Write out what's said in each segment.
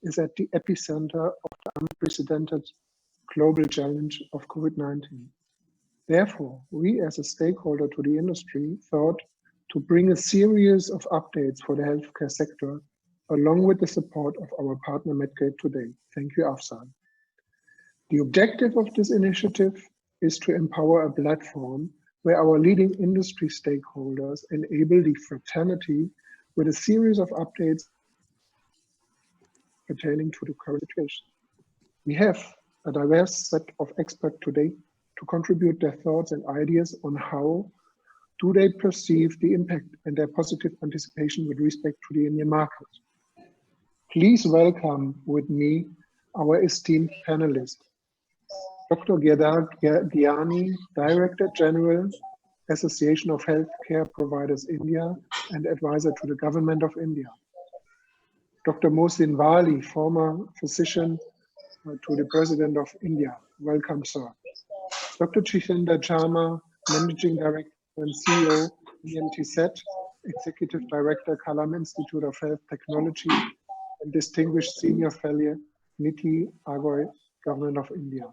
is at the epicenter of the unprecedented global challenge of COVID-19. Therefore, we as a stakeholder to the industry thought to bring a series of updates for the healthcare sector along with the support of our partner Medgate today. Thank you, Afzal. The objective of this initiative is to empower a platform where our leading industry stakeholders enable the fraternity with a series of updates pertaining to the current situation. We have a diverse set of experts today to contribute their thoughts and ideas on how do they perceive the impact and their positive anticipation with respect to the Indian market. Please welcome with me our esteemed panelists, Dr. Girdhar Gyani, Director General, Association of Healthcare Providers India and Advisor to the Government of India. Dr. Mohsin Wali, former physician to the President of India. Welcome, sir. Dr. Jitendar Sharma, Managing Director and CEO, AMTZ, Executive Director, Kalam Institute of Health Technology, and Distinguished Senior Fellow, Niti, Aayog, Government of India.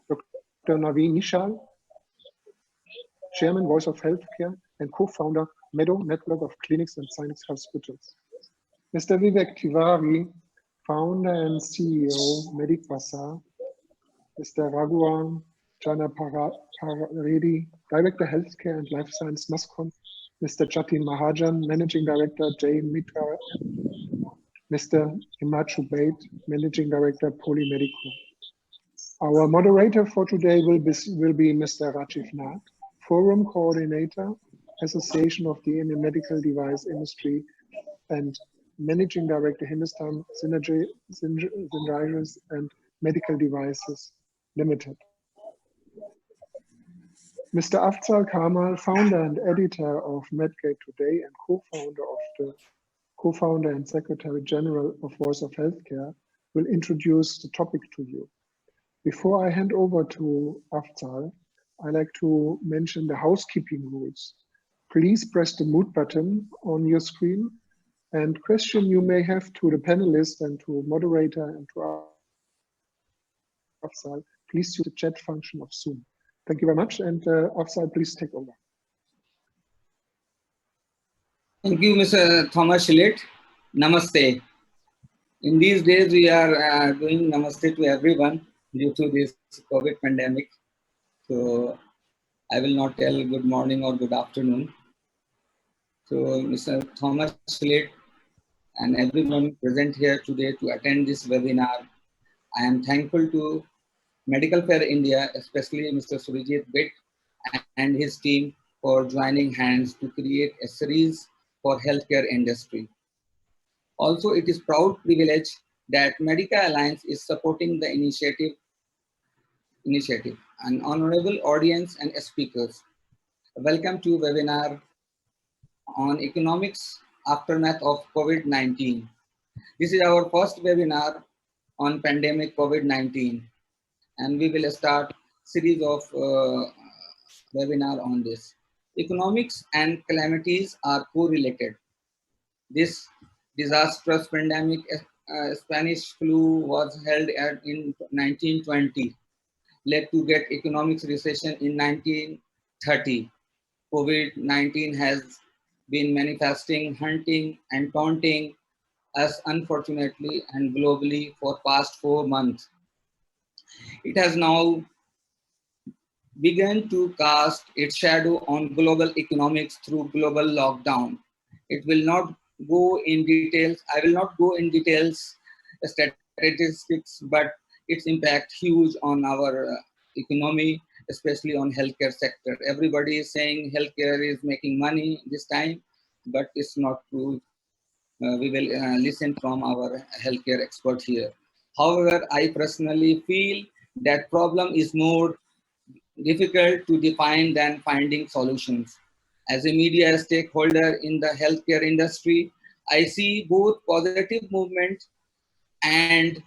Dr. Naveen Nishchal, Chairman, Voice of Healthcare, and co-founder, Meddo, Network of Clinics and Science Hospitals. Mr. Vivek Tiwari, founder and CEO, Medikabazaar. Mr. Raghuram Janapareddy, Director, Healthcare and Life Science, Mascon. Mr. Jatin Mahajan, Managing Director, J Mitra Co. Mr. Himanshu Baid, Managing Director, Medicure. Our moderator for today will be Mr. Rajiv Nath, Forum Coordinator, Association of the Indian Medical Device Industry, and Managing Director, Hindustan, Syringes and Medical Devices Limited. Mr. Afzal Kamal, founder and editor of Medgate Today and co-founder and Secretary General of Voice of Healthcare, will introduce the topic to you. Before I hand over to Afzal, I'd like to mention the housekeeping rules. Please press the mute button on your screen, and question you may have to the panelists and to moderator and to Afzal, please use the chat function of Zoom. Thank you very much, and Afzal, please take over. Thank you, Mr. Thomas Schlitt. Namaste. In these days, we are doing namaste to everyone due to this COVID pandemic. So I will not tell good morning or good afternoon. So Mr. Thomas Schlitt and everyone present here today to attend this webinar, I am thankful to Medical Fair India, especially Mr. Rajiv Nath and his team for joining hands to create a series for healthcare industry. Also, it is proud privilege that Medica Alliance is supporting the initiative. An honorable audience and speakers, welcome to webinar on economics aftermath of COVID-19. This is our first webinar on pandemic COVID-19, and we will start series of webinar on this. Economics and calamities are correlated. This disastrous pandemic, Spanish flu, was held in 1920, led to get economic recession in 1930. COVID-19 has been manifesting, hunting and taunting us unfortunately and globally for past 4 months. It has now begun to cast its shadow on global economics through global lockdown. It will not go in details. I will not go in details statistics, but its impact huge on our economy, especially on healthcare sector. Everybody is saying healthcare is making money this time, but it's not true. We will listen from our healthcare expert here. However, I personally feel that problem is more difficult to define than finding solutions. As a media stakeholder in the healthcare industry, I see both positive movement and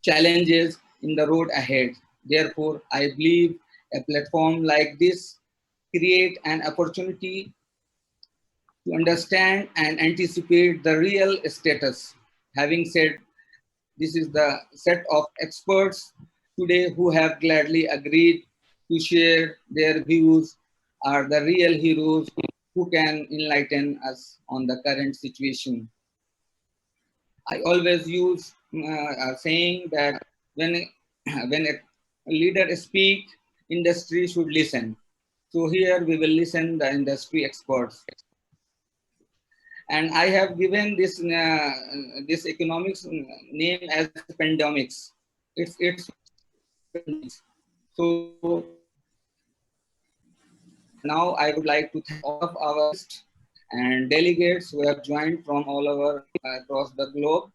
challenges in the road ahead. Therefore, I believe a platform like this create an opportunity to understand and anticipate the real status. Having said This is the set of experts today who have gladly agreed to share their views are the real heroes who can enlighten us on the current situation. I always use saying that when, when a leader speaks, industry should listen. So here we will listen the industry experts. And I have given this economics name as pandemics. It's so now I would like to thank all of our guests and delegates who have joined from all over across the globe.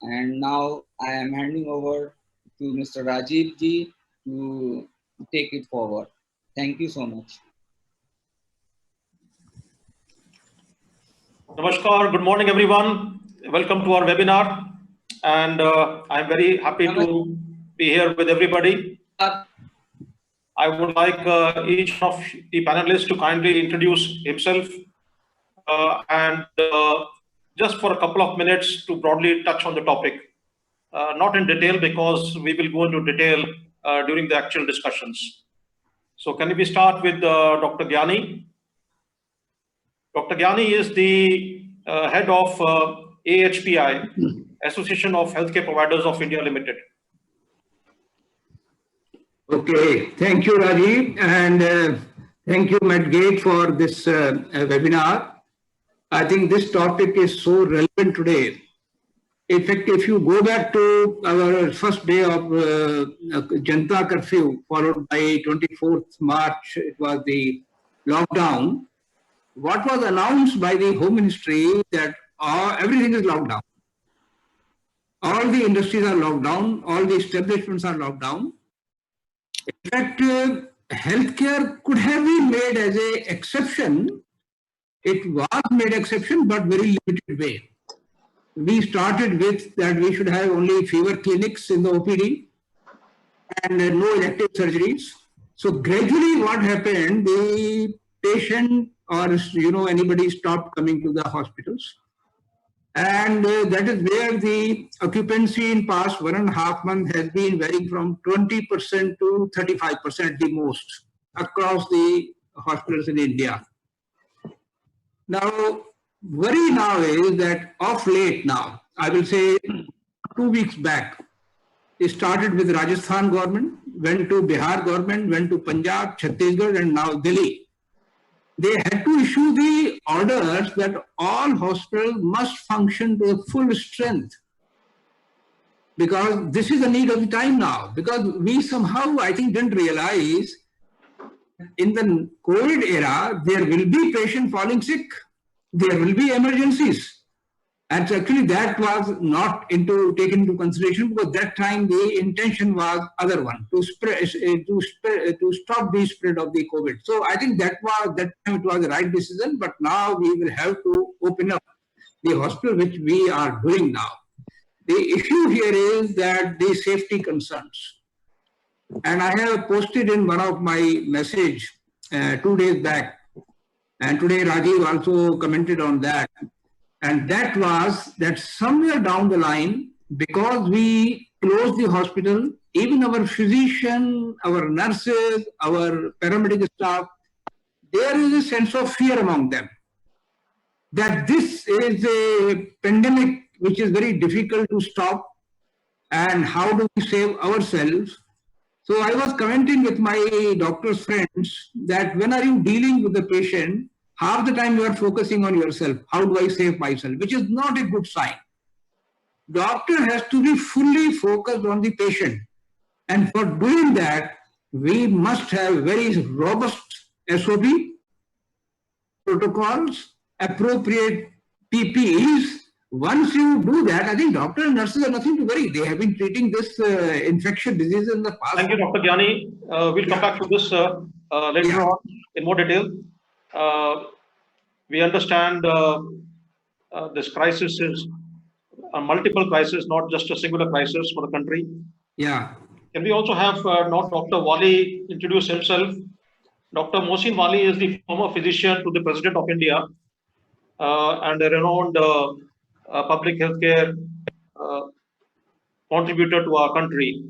And now I am handing over to Mr. Rajiv ji to take it forward. Thank you so much. Namaskar, good morning everyone. Welcome to our webinar, and I'm very happy to be here with everybody. I would like each of the panelists to kindly introduce himself and just for a couple of minutes to broadly touch on the topic. Not in detail because we will go into detail during the actual discussions. So can we start with Dr. Gyani? Dr. Gyani is the head of AHPI, Association of Healthcare Providers of India Limited. Okay, thank you, Rajiv, and thank you, Medgate, for this webinar. I think this topic is so relevant today. In fact, if you go back to our first day of Janta curfew, followed by 24th March, it was the lockdown. What was announced by the Home Ministry that everything is locked down. All the industries are locked down, all the establishments are locked down. In fact, healthcare could have been made as an exception. It was made exception, but very limited way. We started with that we should have only fever clinics in the OPD and no elective surgeries. So gradually what happened, the patient or anybody stopped coming to the hospitals. And that is where the occupancy in past 1.5 months has been varying from 20% to 35% the most across the hospitals in India. Now, worry now is that of late now, I will say 2 weeks back, it started with Rajasthan government, went to Bihar government, went to Punjab, Chhattisgarh, and now Delhi. They had to issue the orders that all hospitals must function to full strength, because this is the need of the time now. Because we somehow, I think, didn't realize in the COVID era, there will be patients falling sick, there will be emergencies. And so actually that was not taken into consideration, because that time the intention was other one, to stop the spread of the COVID. So I think that time it was the right decision, but now we will have to open up the hospital, which we are doing now. The issue here is that the safety concerns. And I have posted in one of my message 2 days back, and today Rajiv also commented on that. And that was that somewhere down the line, because we closed the hospital, even our physician, our nurses, our paramedic staff, there is a sense of fear among them that this is a pandemic which is very difficult to stop, and how do we save ourselves? So I was commenting with my doctor's friends that when are you dealing with the patient, half the time you are focusing on yourself. How do I save myself? Which is not a good sign. Doctor has to be fully focused on the patient. And for doing that, we must have very robust SOP, protocols, appropriate PPEs. Once you do that, I think doctors and nurses are nothing to worry. They have been treating this infectious disease in the past. Thank you, Dr. Gyani. We'll come back to this later on in more detail. We understand this crisis is a multiple crisis, not just a singular crisis for the country. Yeah. Can we also have Dr. Wali introduce himself? Dr. Mohsin Wali is the former physician to the President of India and a renowned public healthcare contributor to our country.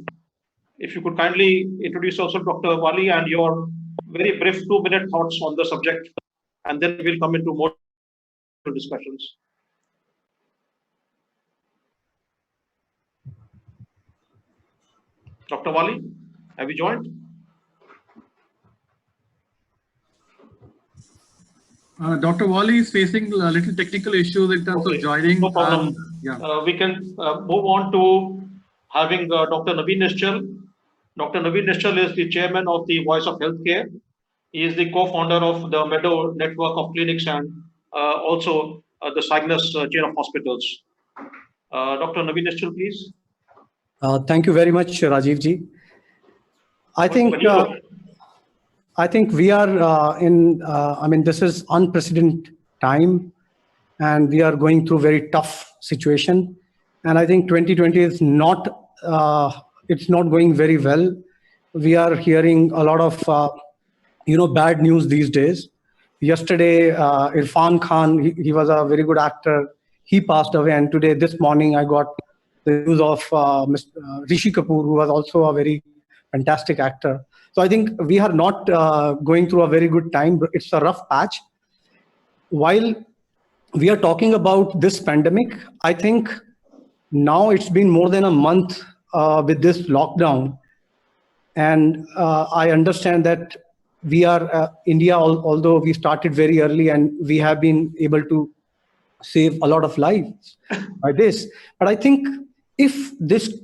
If you could kindly introduce yourself, Dr. Wali, and your very brief 2-minute thoughts on the subject, and then we'll come into more discussions. Dr. Wali, have you joined? Dr. Wali is facing a little technical issues in terms of joining. No problem. We can move on to having Dr. Naveen Nishchal. Dr. Naveen Nishchal is the chairman of the Voice of Healthcare. He is the co-founder of the Meddo network of clinics and also the Cygnus chain of hospitals. Dr. Naveen Nishchal, please. Thank you very much, Rajiv ji. I think we are I mean, this is unprecedented time, and we are going through very tough situation. And I think 2020 is not, it's not going very well. We are hearing a lot of, bad news these days. Yesterday, Irfan Khan, he was a very good actor. He passed away, and today, this morning, I got the news of Mr. Rishi Kapoor, who was also a very fantastic actor. So I think we are not going through a very good time. It's a rough patch. While we are talking about this pandemic, I think now it's been more than a month with this lockdown. And I understand that we are India, although we started very early and we have been able to save a lot of lives by this. But I think if this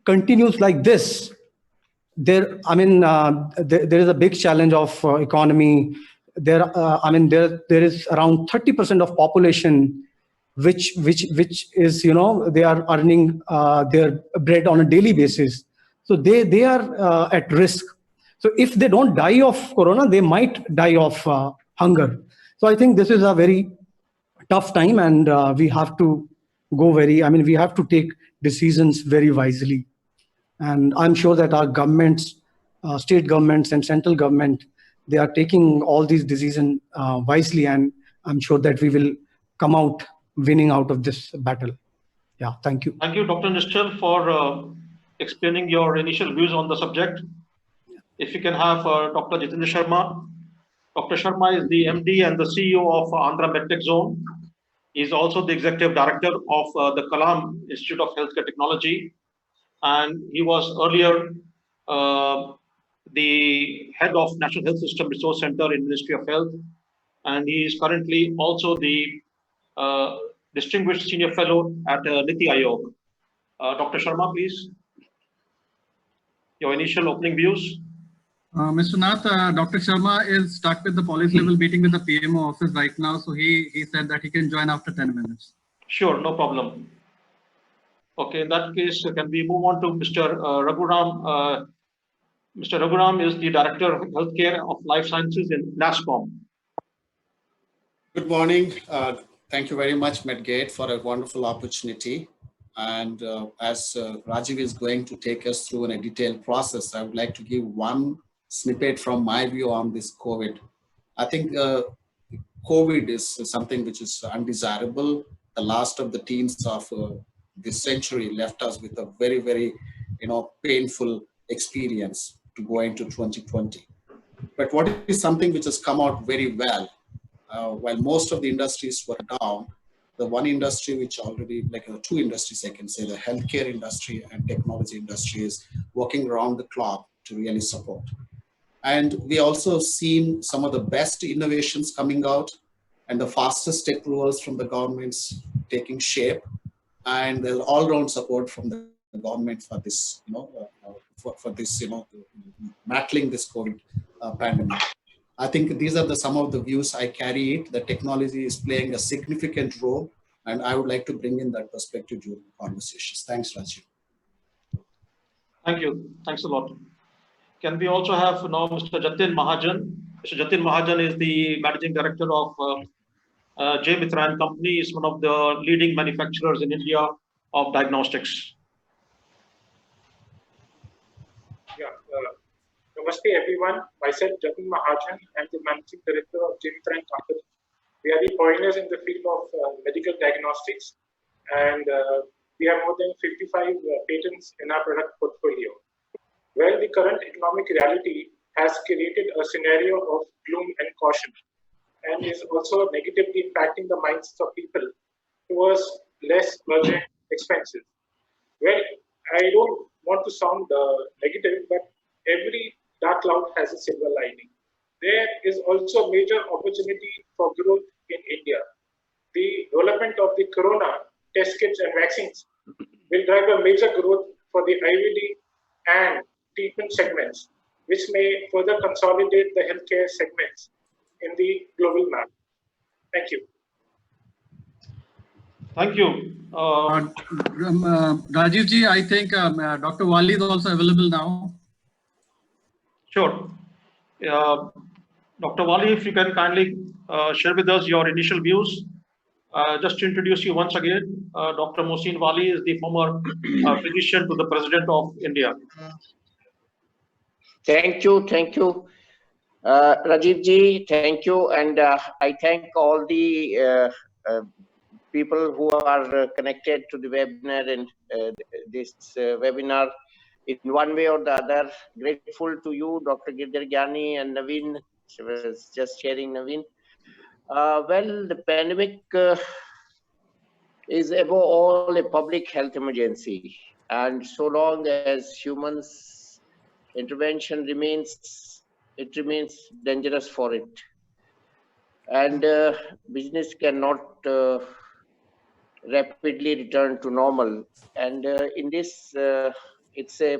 continues like this, there is a big challenge of economy. There is around 30% of population which is, they are earning their bread on a daily basis. So they are at risk. So if they don't die of corona, they might die of hunger. So I think this is a very tough time, and we have to we have to take decisions very wisely. And I'm sure that our governments, state governments and central government, they are taking all these decisions wisely, and I'm sure that we will come out winning out of this battle. Yeah, thank you. Thank you, Dr. Nishchal, for explaining your initial views on the subject. If you can have Dr. Jitendar Sharma. Dr. Sharma is the MD and the CEO of Andhra MedTech Zone. He is also the executive director of the Kalam Institute of Healthcare Technology. And he was earlier the head of National Health System Resource Center in Ministry of Health. And he is currently also the distinguished senior fellow at Niti Aayog. Dr. Sharma, please. Your initial opening views. Mr. Nath, Dr. Sharma is stuck with the policy level meeting with the PMO office right now. So he said that he can join after 10 minutes. Sure, no problem. Okay, in that case, can we move on to Mr. Raghuram? Mr. Raghuram is the Director of Healthcare of Life Sciences in NASCOM. Good morning. Thank you very much, Medgate, for a wonderful opportunity. And as Rajiv is going to take us through in a detailed process, I would like to give one snippet from my view on this COVID. I think COVID is something which is undesirable. The last of the teens of this century left us with a very, very, painful experience to go into 2020. But what is something which has come out very well, while most of the industries were down, the one industry which already, two industries, I can say, the healthcare industry and technology industry is working around the clock to really support. And we also seen some of the best innovations coming out and the fastest approvals from the governments taking shape, and the all-round support from the government for this, battling this COVID pandemic. I think these are some of the views I carry it. The technology is playing a significant role, and I would like to bring in that perspective during the conversations. Thanks, Rajiv. Thank you. Thanks a lot. Can we also have now Mr. Jatin Mahajan? Mr. Jatin Mahajan is the Managing Director of J Mitra Co. He is one of the leading manufacturers in India of diagnostics. Yeah, Namaste everyone. Myself Jatin Mahajan. I'm the Managing Director of J Mitra Co. We are the pioneers in the field of medical diagnostics, and we have more than 55 patents in our product portfolio. Well, the current economic reality has created a scenario of gloom and caution, and is also negatively impacting the minds of people towards less urgent expenses. Well, I don't want to sound negative, but every dark cloud has a silver lining. There is also major opportunity for growth in India. The development of the corona test kits and vaccines will drive a major growth for the IVD and treatment segments, which may further consolidate the healthcare segments in the global map. Thank you. Thank you. Rajiv ji, I think Dr. Wali is also available now. Sure. Dr. Wali, if you can kindly share with us your initial views. Just to introduce you once again, Dr. Mohsin Wali is the former physician to the President of India. Thank you, Rajiv ji, thank you, and I thank all the people who are connected to the webinar and this webinar in one way or the other. Grateful to you, Dr. Girdhar Gyani and Naveen. She was just sharing, Naveen. Well, the pandemic is above all a public health emergency, and so long as humans' intervention remains, it remains dangerous for it, and business cannot rapidly return to normal. And in this, it's a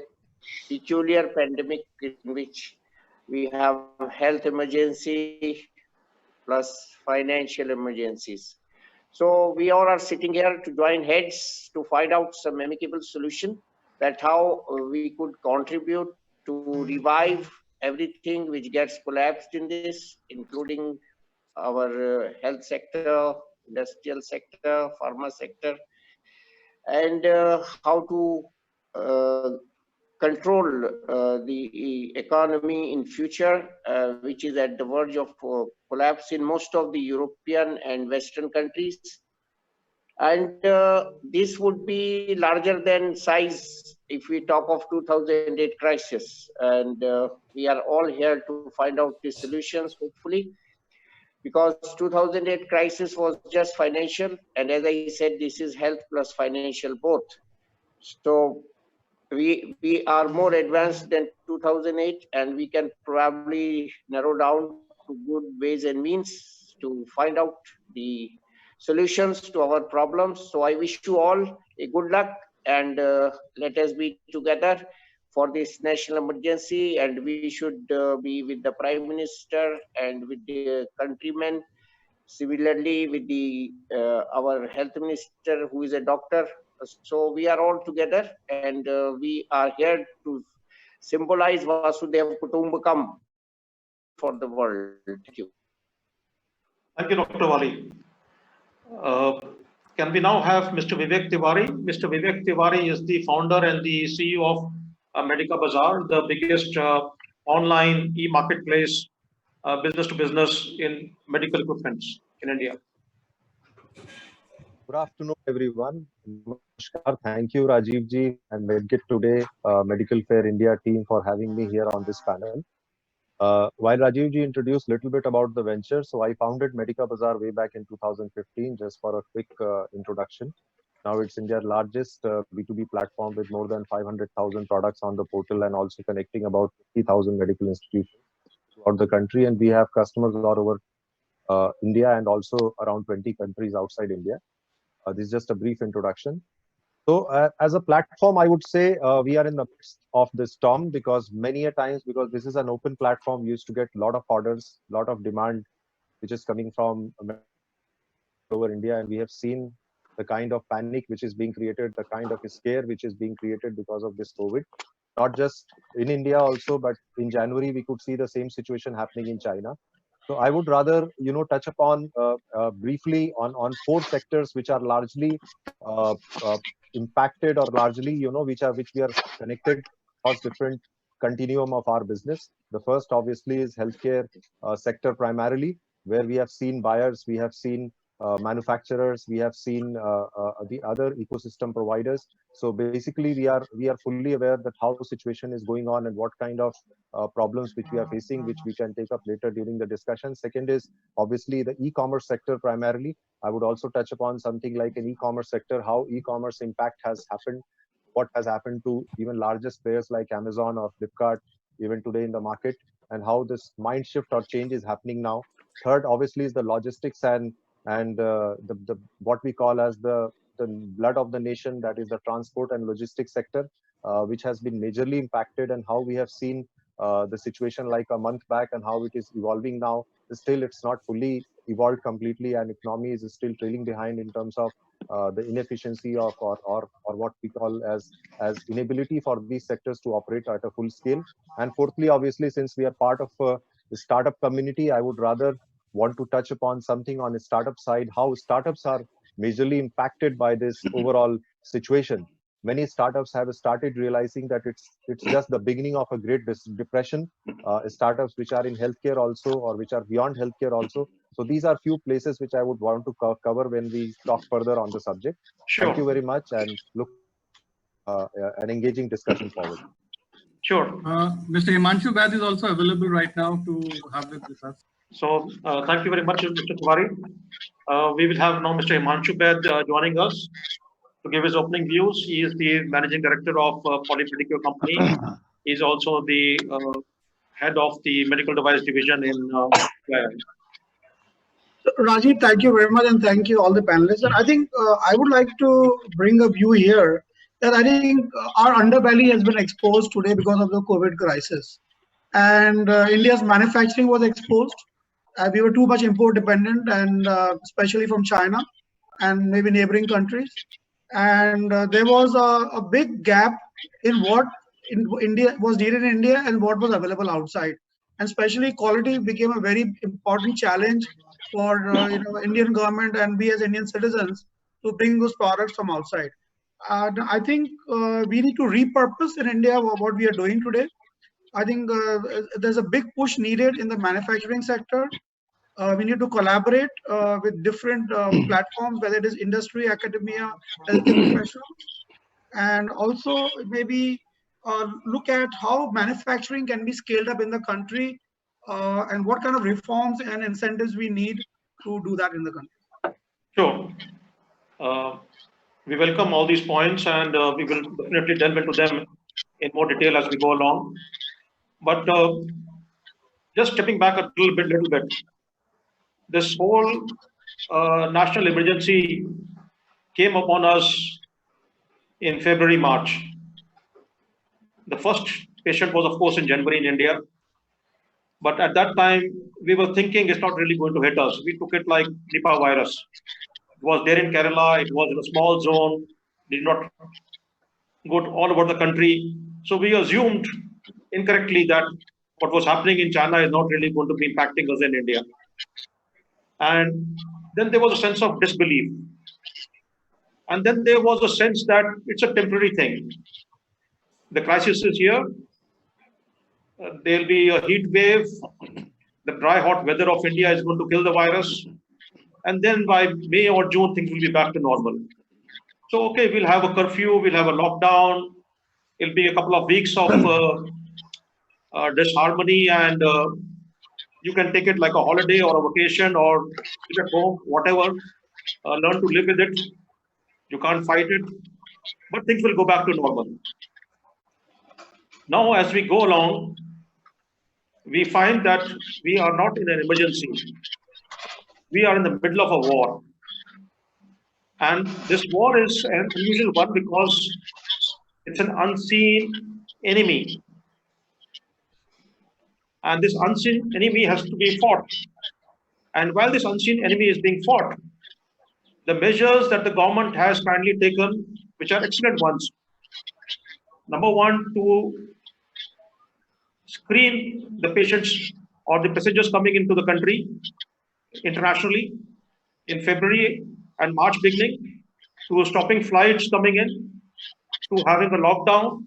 peculiar pandemic in which we have health emergency plus financial emergencies. So we all are sitting here to join heads to find out some amicable solution, that how we could contribute to revive everything which gets collapsed in this, including our health sector, industrial sector, pharma sector, and how to control the economy in future, which is at the verge of collapse in most of the European and Western countries. And this would be larger than size if we talk of 2008 crisis. And we are all here to find out the solutions, hopefully, because 2008 crisis was just financial. And as I said, this is health plus financial both. So we are more advanced than 2008, and we can probably narrow down to good ways and means to find out the solutions to our problems. So I wish you all a good luck, and let us be together for this national emergency, and we should be with the Prime Minister and with the countrymen, similarly with the our health minister who is a doctor. So we are all together, and we are here to symbolize Vasudhaiva Kutumbakam for the world. Thank you. Thank you, Dr. Wali. Can we now have Mr. Vivek Tiwari? Mr. Vivek Tiwari is the founder and the CEO of Medikabazaar, the biggest online e-marketplace business to business in medical equipment in India. Good afternoon, everyone. Namaskar. Thank you, Rajiv ji and Medkit Today Medical Fair India team for having me here on this panel. While Rajiv ji introduced a little bit about the venture, so I founded Medikabazaar way back in 2015, just for a quick introduction. Now it's India's largest B2B platform with more than 500,000 products on the portal, and also connecting about 50,000 medical institutions throughout the country. And we have customers all over India and also around 20 countries outside India. This is just a brief introduction. So as a platform, I would say we are in the midst of the storm, because many a times, because this is an open platform, we used to get a lot of orders, a lot of demand, which is coming from over India. And we have seen the kind of panic which is being created, the kind of scare which is being created because of this COVID. Not just in India also, but in January, we could see the same situation happening in China. So I would rather, touch upon briefly on 4 sectors which are largely impacted, or largely, which we are connected across different continuum of our business. The first, obviously, is healthcare sector primarily, where we have seen buyers, we have seen manufacturers, we have seen the other ecosystem providers. So basically, we are fully aware that how the situation is going on and what kind of problems which we are facing, which we can take up later during the discussion. Second is obviously the e-commerce sector primarily. I would also touch upon something like an e-commerce sector, how e-commerce impact has happened, what has happened to even largest players like Amazon or Flipkart even today in the market, and how this mind shift or change is happening now. Third, obviously, is the logistics and the what we call as the blood of the nation, that is the transport and logistics sector, which has been majorly impacted, and how we have seen the situation like a month back and how it is evolving now. Still, it's not fully evolved completely, and economy is still trailing behind in terms of the inefficiency of or what we call as inability for these sectors to operate at a full scale. And fourthly, obviously, since we are part of the startup community, I would rather want to touch upon something on the startup side, how startups are majorly impacted by this overall situation. Many startups have started realizing that it's just the beginning of a great depression. Startups which are in healthcare also, or which are beyond healthcare also. So these are few places which I would want to cover when we talk further on the subject. Sure. Thank you very much, and look an engaging discussion forward. Sure. Mr. Himanshu Baid is also available right now to have it with us. So thank you very much, Mr. Tiwari. We will have now Mr. Himanshu Baid joining us to give his opening views. He is the managing director of Medicure company. He is also the head of the medical device division in Rajiv, thank you very much, and thank you all the panelists. And I think I would like to bring a view here that I think our underbelly has been exposed today because of the COVID crisis, and India's manufacturing was exposed. We were too much import dependent, and especially from China and maybe neighboring countries. And there was a big gap in what India was needed in India and what was available outside. And especially quality became a very important challenge for Indian government and we as Indian citizens to bring those products from outside. I think we need to repurpose in India what we are doing today. I think there's a big push needed in the manufacturing sector. We need to collaborate with different platforms, whether it is industry, academia, healthcare professionals, and also maybe look at how manufacturing can be scaled up in the country and what kind of reforms and incentives we need to do that in the country. Sure. We welcome all these points, and we will definitely delve into them in more detail as we go along. But just stepping back a little bit, this whole national emergency came upon us in February, March. The first patient was, of course, in January in India. But at that time, we were thinking it's not really going to hit us. We took it like Nipah virus. It was there in Kerala. It was in a small zone. Did not go all over the country. So we assumed incorrectly that what was happening in China is not really going to be impacting us in India. And then there was a sense of disbelief. And then there was a sense that it's a temporary thing. The crisis is here. There'll be a heat wave. The dry, hot weather of India is going to kill the virus. And then by May or June, things will be back to normal. So, okay, we'll have a curfew, we'll have a lockdown. It'll be a couple of weeks of disharmony, and you can take it like a holiday or a vacation or sit at home, whatever. Learn to live with it. You can't fight it, but things will go back to normal. Now, as we go along, we find that we are not in an emergency. We are in the middle of a war. And this war is an unusual one because it's an unseen enemy. And this unseen enemy has to be fought. And while this unseen enemy is being fought, the measures that the government has kindly taken, which are excellent ones. Number one, to screen the patients or the passengers coming into the country internationally in February and March beginning, to stopping flights coming in, to having a lockdown,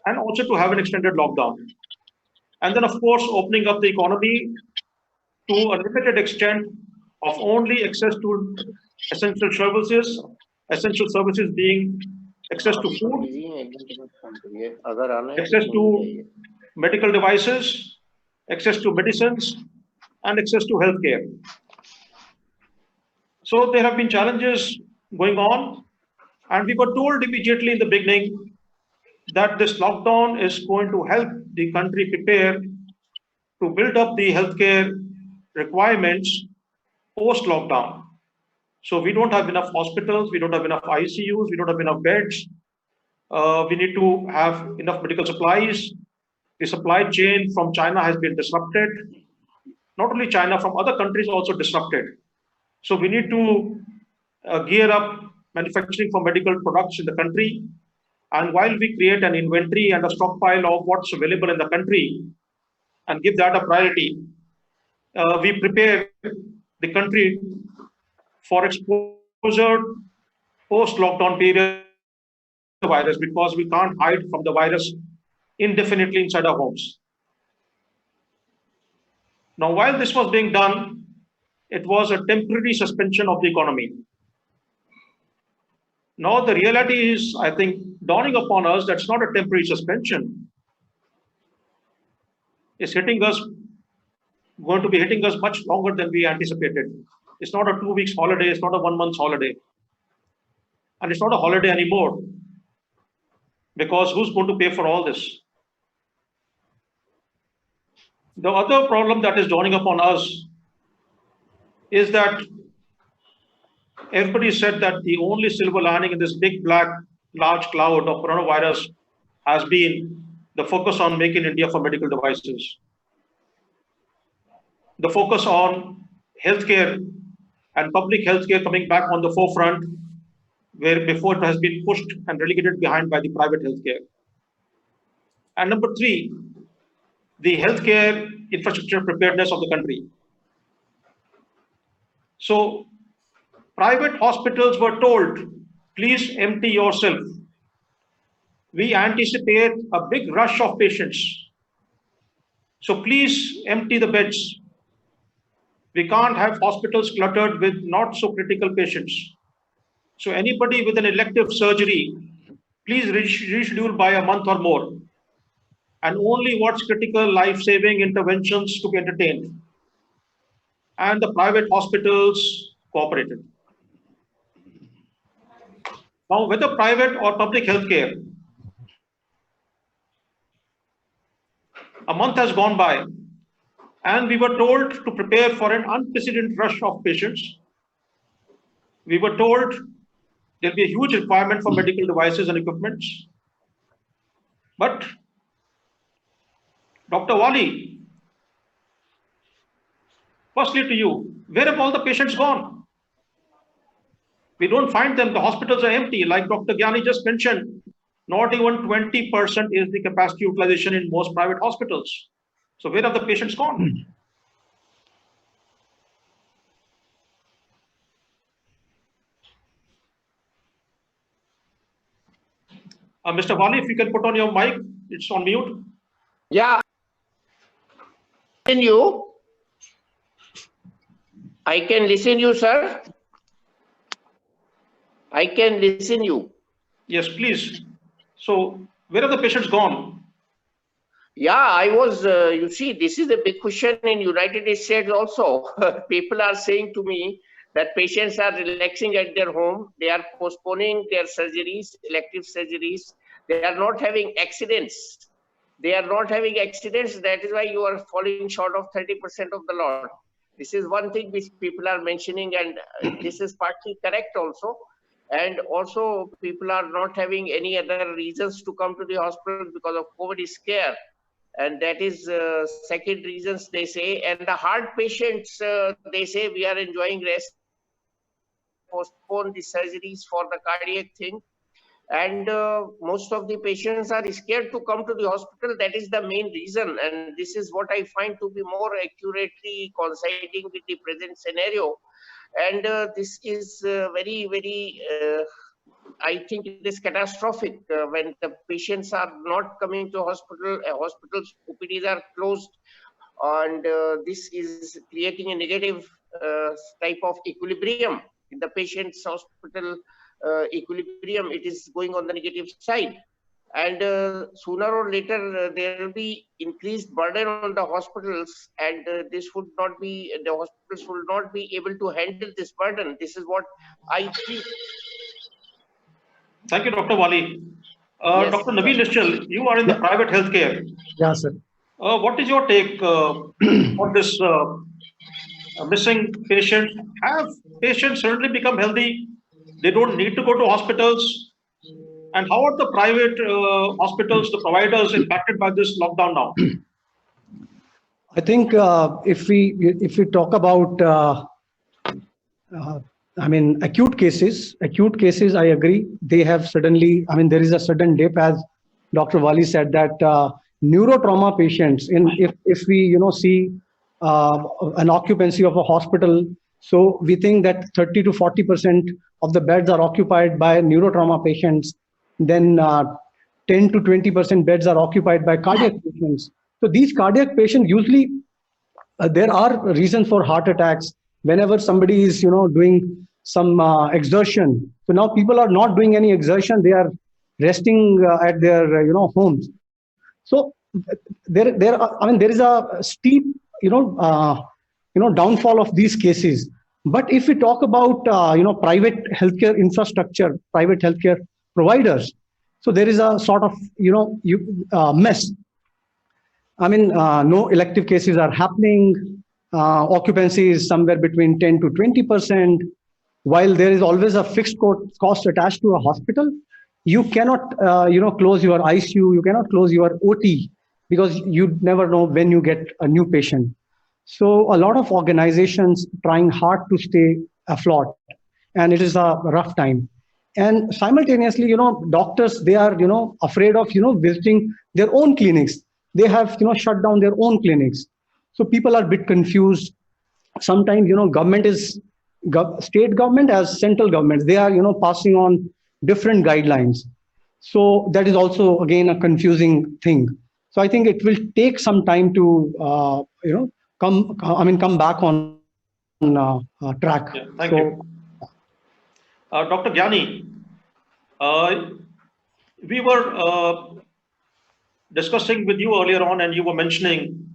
and also to have an extended lockdown. And then, of course, opening up the economy to a limited extent of only access to essential services being access to food, access to medical devices, access to medicines, and access to healthcare. So there have been challenges going on, and we were told immediately in the beginning that this lockdown is going to help the country prepare to build up the healthcare requirements post-lockdown. So we don't have enough hospitals, we don't have enough ICUs, we don't have enough beds. We need to have enough medical supplies. The supply chain from China has been disrupted. Not only China, from other countries also disrupted. So we need to gear up manufacturing for medical products in the country. And while we create an inventory and a stockpile of what's available in the country and give that a priority, we prepare the country for exposure post-lockdown period the virus, because we can't hide from the virus indefinitely inside our homes. Now, while this was being done, it was a temporary suspension of the economy. Now, the reality is, I think, dawning upon us that's not a temporary suspension. It's hitting us, going to be hitting us much longer than we anticipated. It's not a 2 weeks holiday, it's not a 1 month holiday. And it's not a holiday anymore, because who's going to pay for all this? The other problem that is dawning upon us is that everybody said that the only silver lining in this big black large cloud of coronavirus has been the focus on Make in India for medical devices. The focus on healthcare and public healthcare coming back on the forefront, where before it has been pushed and relegated behind by the private healthcare. And number three, the healthcare infrastructure preparedness of the country. So private hospitals were told, please empty yourself. We anticipate a big rush of patients. So please empty the beds. We can't have hospitals cluttered with not so critical patients. So anybody with an elective surgery, please reschedule by a month or more. And only what's critical life-saving interventions to be entertained. And the private hospitals cooperated. Now, whether private or public healthcare, a month has gone by, and we were told to prepare for an unprecedented rush of patients. We were told there'll be a huge requirement for medical devices and equipments. But Dr. Wali, firstly to you, where have all the patients gone? We don't find them. The hospitals are empty. Like Dr. Gyani just mentioned, not even 20% is the capacity utilization in most private hospitals. So where have the patients gone? Mr. Wali, if you can put on your mic, it's on mute. Yeah. I can listen you, sir. I can listen you. Yes, please. So where are the patients gone? Yeah, I was, you see, this is a big question in United States also. People are saying to me that patients are relaxing at their home. They are postponing their surgeries, elective surgeries. They are not having accidents. They are not having accidents. That is why you are falling short of 30% of the lot. This is one thing which people are mentioning, and this is partly correct also. And also people are not having any other reasons to come to the hospital because of COVID scare. And that is second reasons they say. And the heart patients, they say we are enjoying rest, postpone the surgeries for the cardiac thing. And most of the patients are scared to come to the hospital. That is the main reason. And this is what I find to be more accurately coinciding with the present scenario. And this is very, very, I think it is catastrophic when the patients are not coming to hospital, hospitals, OPDs are closed. And this is creating a negative type of equilibrium in the patient's hospital equilibrium. It is going on the negative side. And sooner or later, there will be increased burden on the hospitals, and the hospitals will not be able to handle this burden. This is what I feel. Thank you, Dr. Wali. Yes, Dr. Naveen Nishchal, you are in the private healthcare. Yeah, sir. What is your take on this missing patients? Have patients suddenly become healthy? They don't need to go to hospitals? And how are the private hospitals, the providers, impacted by this lockdown now? I think if we talk about acute cases, I agree. They have suddenly, there is a sudden dip, as Dr. Wali said, that neurotrauma patients, if we see an occupancy of a hospital, so we think that 30 to 40% of the beds are occupied by neurotrauma patients. Then 10 to 20% beds are occupied by cardiac patients. So these cardiac patients, usually there are reasons for heart attacks whenever somebody is doing some exertion. So now people are not doing any exertion, they are resting at their homes. So there is a steep downfall of these cases. But if we talk about private healthcare infrastructure, private healthcare providers, so there is a sort of mess. No elective cases are happening. Occupancy is somewhere between 10 to 20%. While there is always a fixed cost attached to a hospital, you cannot close your ICU, you cannot close your OT, because you never know when you get a new patient. So a lot of organizations trying hard to stay afloat, and it is a rough time. And simultaneously, doctors, they are, afraid of, visiting their own clinics. They have, shut down their own clinics. So people are a bit confused. Sometimes, government is, state government as central government, they are, passing on different guidelines. So that is also, again, a confusing thing. So I think it will take some time to, come back on track. Yeah, thank you. Dr. Gyani, we were discussing with you earlier on, and you were mentioning,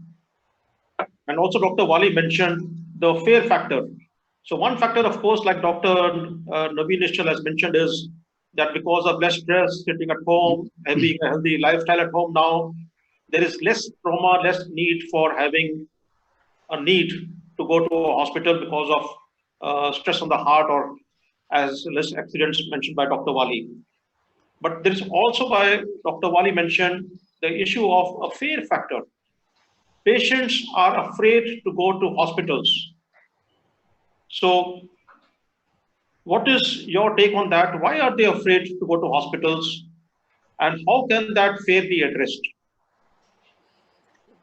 and also Dr. Wali mentioned, the fear factor. So one factor, of course, like Dr. Naveen Nishchal has mentioned, is that because of less stress, sitting at home, having a healthy lifestyle at home now, there is less trauma, less need for having a need to go to a hospital because of stress on the heart, or as less accidents mentioned by Dr. Wali. But there is also, by Dr. Wali mentioned, the issue of a fear factor. Patients are afraid to go to hospitals. So what is your take on that? Why are they afraid to go to hospitals? And how can that fear be addressed?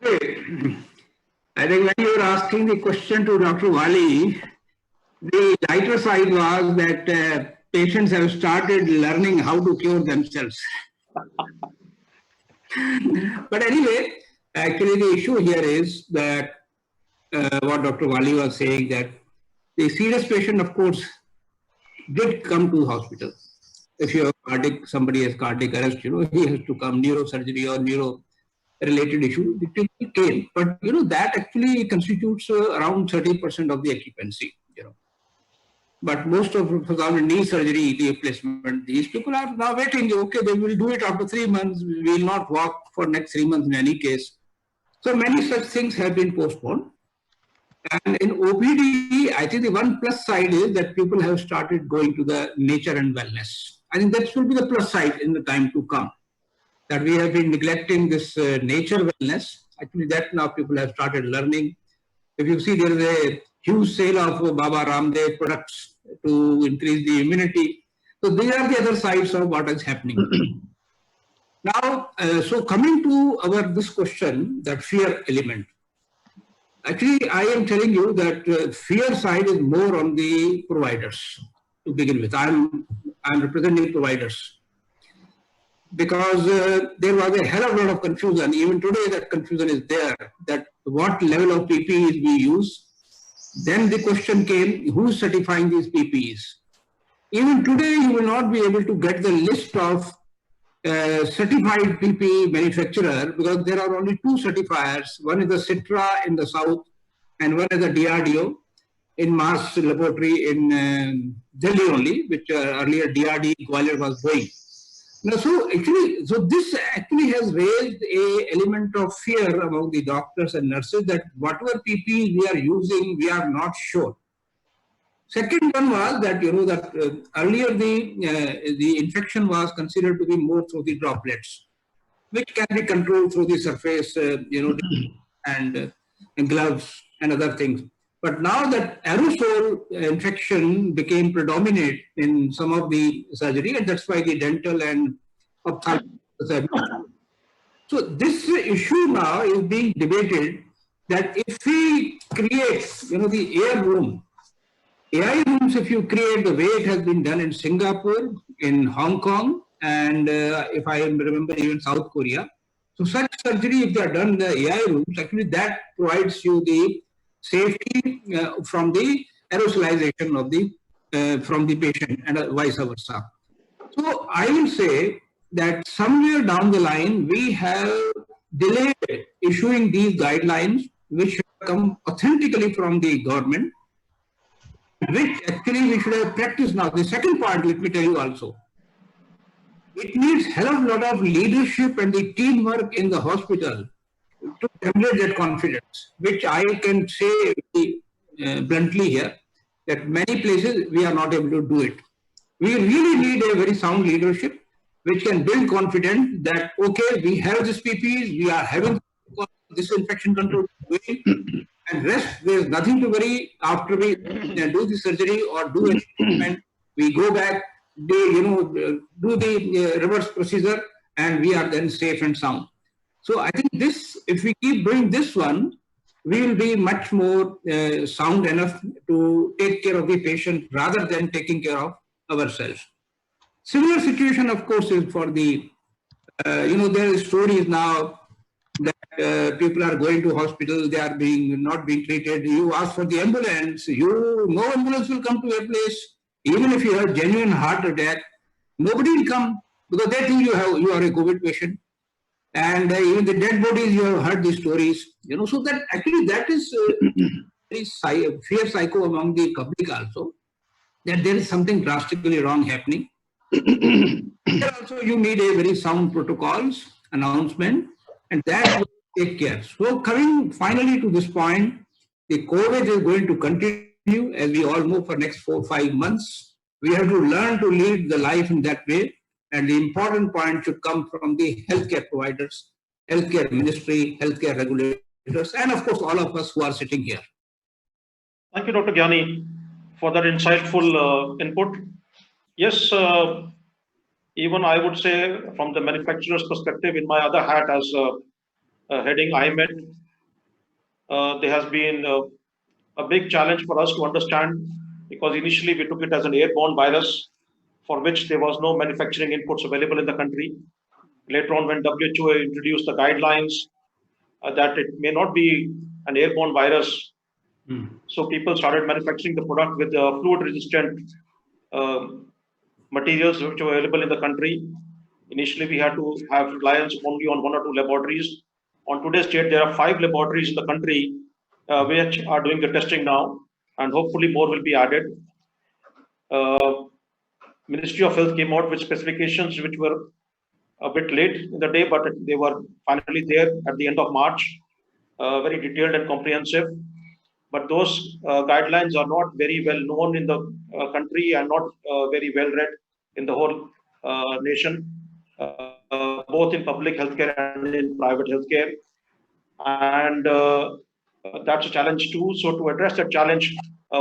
I think when you were asking the question to Dr. Wali, the lighter side was that patients have started learning how to cure themselves. But anyway, actually the issue here is that what Dr. Wali was saying, that the serious patient, of course, did come to hospital. If you have somebody has cardiac arrest, he has to come, neurosurgery or neuro-related issue, it came. But, that actually constitutes around 30% of the occupancy, But most of, for example, knee surgery, knee replacement, these people are now waiting, okay, they will do it after 3 months, we will not walk for next 3 months in any case. So many such things have been postponed. And in OPD, I think the one plus side is that people have started going to the nature and wellness. I think that will be the plus side in the time to come. That we have been neglecting this nature wellness. Actually, that now people have started learning. If you see, there is a huge sale of Baba Ramdev products to increase the immunity. So these are the other sides of what is happening. Now, so coming to this question, that fear element. Actually, I am telling you that fear side is more on the providers to begin with. I'm representing providers. Because there was a hell of a lot of confusion. Even today, that confusion is there, that what level of PPEs we use, Then the question came, who is certifying these PPEs? Even today, you will not be able to get the list of certified PPE manufacturer because there are only two certifiers. One is the Citra in the south and one is the DRDO in Mars laboratory in Delhi only, which earlier DRD Gwalior was doing. Now, so this actually has raised a element of fear among the doctors and nurses that whatever PPE we are using, we are not sure. Second one was that, earlier the infection was considered to be more through the droplets, which can be controlled through the surface, and gloves and other things. But now that aerosol infection became predominant in some of the surgery, and that's why the dental and ophthalmic. So this issue now is being debated that if we create, the air room, AI rooms, if you create the way it has been done in Singapore, in Hong Kong, and if I remember even South Korea. So such surgery, if they are done in the AI rooms, actually that provides you the safety from the aerosolization of the from the patient and vice versa. So I will say that somewhere down the line, we have delayed issuing these guidelines, which have come authentically from the government, which actually we should have practiced now. The second part, let me tell you also, it needs hell of a lot of leadership and the teamwork in the hospital to generate that confidence, which I can say bluntly here, that many places we are not able to do it. We really need a very sound leadership, which can build confidence that, okay, we have this PPEs, we are having this infection control, and rest, there is nothing to worry. After we do the surgery or do a treatment, we go back, do the reverse procedure, and we are then safe and sound. So I think this, if we keep doing this one, we will be much more sound enough to take care of the patient rather than taking care of ourselves. Similar situation, of course, is for the, there is stories now that people are going to hospital, they are not being treated. You ask for the ambulance, no ambulance will come to your place. Even if you have genuine heart attack, nobody will come because they think you are a COVID patient. And even the dead bodies, you have heard the stories. So that actually that is very fear psycho among the public also, that there is something drastically wrong happening. There also you need a very sound protocols, announcement, and that will take care. So coming finally to this point, the COVID is going to continue, as we all know, for next 4 or 5 months. We have to learn to lead the life in that way. And the important point should come from the healthcare providers, healthcare ministry, healthcare regulators, and of course, all of us who are sitting here. Thank you, Dr. Gyani, for that insightful input. Yes, even I would say from the manufacturer's perspective, in my other hat as heading IMED, there has been a big challenge for us to understand, because initially we took it as an airborne virus for which there was no manufacturing inputs available in the country. Later on, when WHO introduced the guidelines that it may not be an airborne virus, so people started manufacturing the product with fluid-resistant materials which were available in the country. Initially, we had to have reliance only on 1 or 2 laboratories. On today's date, there are 5 laboratories in the country which are doing the testing now, and hopefully more will be added. Ministry of Health came out with specifications which were a bit late in the day, but they were finally there at the end of March, very detailed and comprehensive. But those guidelines are not very well known in the country and not very well read in the whole nation, both in public healthcare and in private healthcare. And that's a challenge too. So to address that challenge,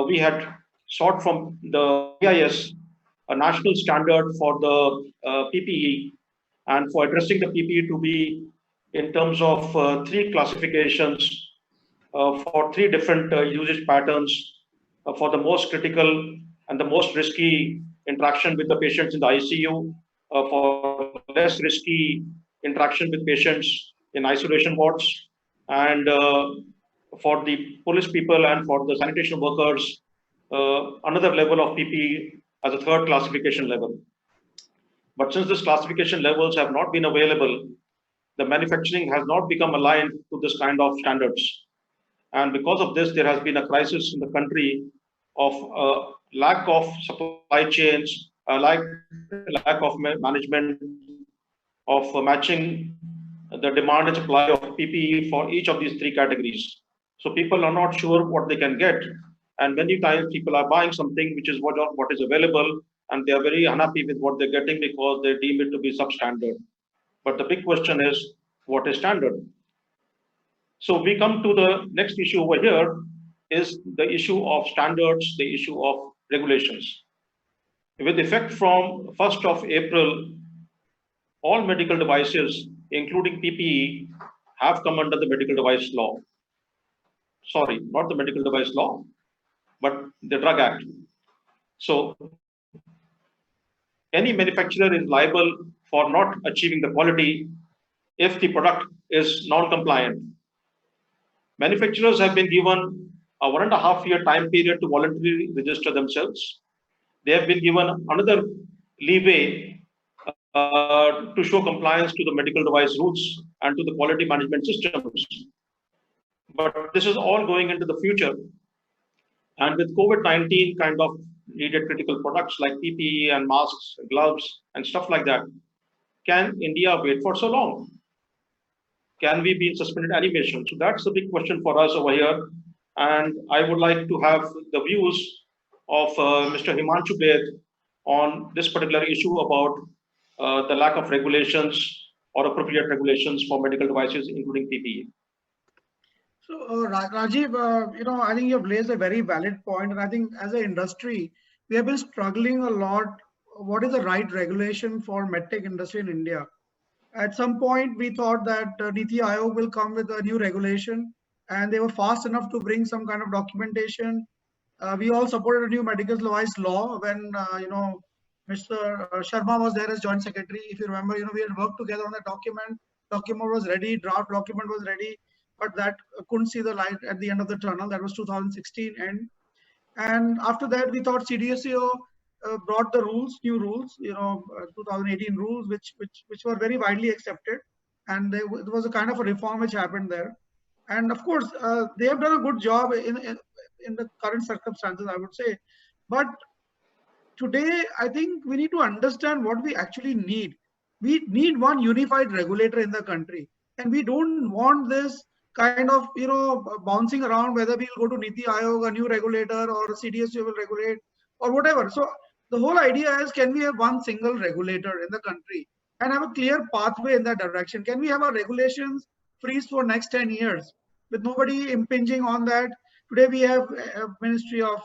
we had sought from the EIS a national standard for the PPE, and for addressing the PPE to be in terms of 3 classifications for 3 different usage patterns for the most critical and the most risky interaction with the patients in the ICU, for less risky interaction with patients in isolation wards, and for the police people and for the sanitation workers, another level of PPE as a third classification level. But since these classification levels have not been available, the manufacturing has not become aligned to this kind of standards. And because of this, there has been a crisis in the country of lack of supply chains, lack of management, of matching the demand and supply of PPE for each of these three categories. So people are not sure what they can get. And many times people are buying something which is what is available, and they are very unhappy with what they're getting because they deem it to be substandard. But the big question is, what is standard? So we come to the next issue over here is the issue of standards, the issue of regulations. With effect from 1st of April, all medical devices, including PPE, have come under the medical device law. Sorry, not the medical device law, but the Drug Act. So any manufacturer is liable for not achieving the quality if the product is non-compliant. Manufacturers have been given a 1.5-year time period to voluntarily register themselves. They have been given another leeway to show compliance to the medical device rules and to the quality management systems. But this is all going into the future. And with COVID-19 kind of needed critical products like PPE and masks, gloves, and stuff like that, can India wait for so long? Can we be in suspended animation? So that's the big question for us over here. And I would like to have the views of Mr. Himanshu Baid on this particular issue about the lack of regulations or appropriate regulations for medical devices, including PPE. So, Rajiv, I think you've raised a very valid point, and I think as an industry, we have been struggling a lot. What is the right regulation for medtech industry in India? At some point, we thought that Niti Aayog will come with a new regulation, and they were fast enough to bring some kind of documentation. We all supported a new medical device law when Mr. Sharma was there as Joint Secretary. If you remember, we had worked together on the document. Document was ready, draft document was ready, but that couldn't see the light at the end of the tunnel. That was 2016 end. And after that, we thought CDSCO brought the rules, new rules, 2018 rules, which were very widely accepted, and it was a kind of a reform which happened there. And of course, they have done a good job in the current circumstances, I would say. But today, I think we need to understand what we actually need. We need one unified regulator in the country, and we don't want this kind of bouncing around whether we'll go to Niti Aayog, a new regulator, or CDSCO will regulate or whatever. So the whole idea is, can we have one single regulator in the country and have a clear pathway in that direction? Can we have our regulations freeze for next 10 years with nobody impinging on that? Today we have Ministry of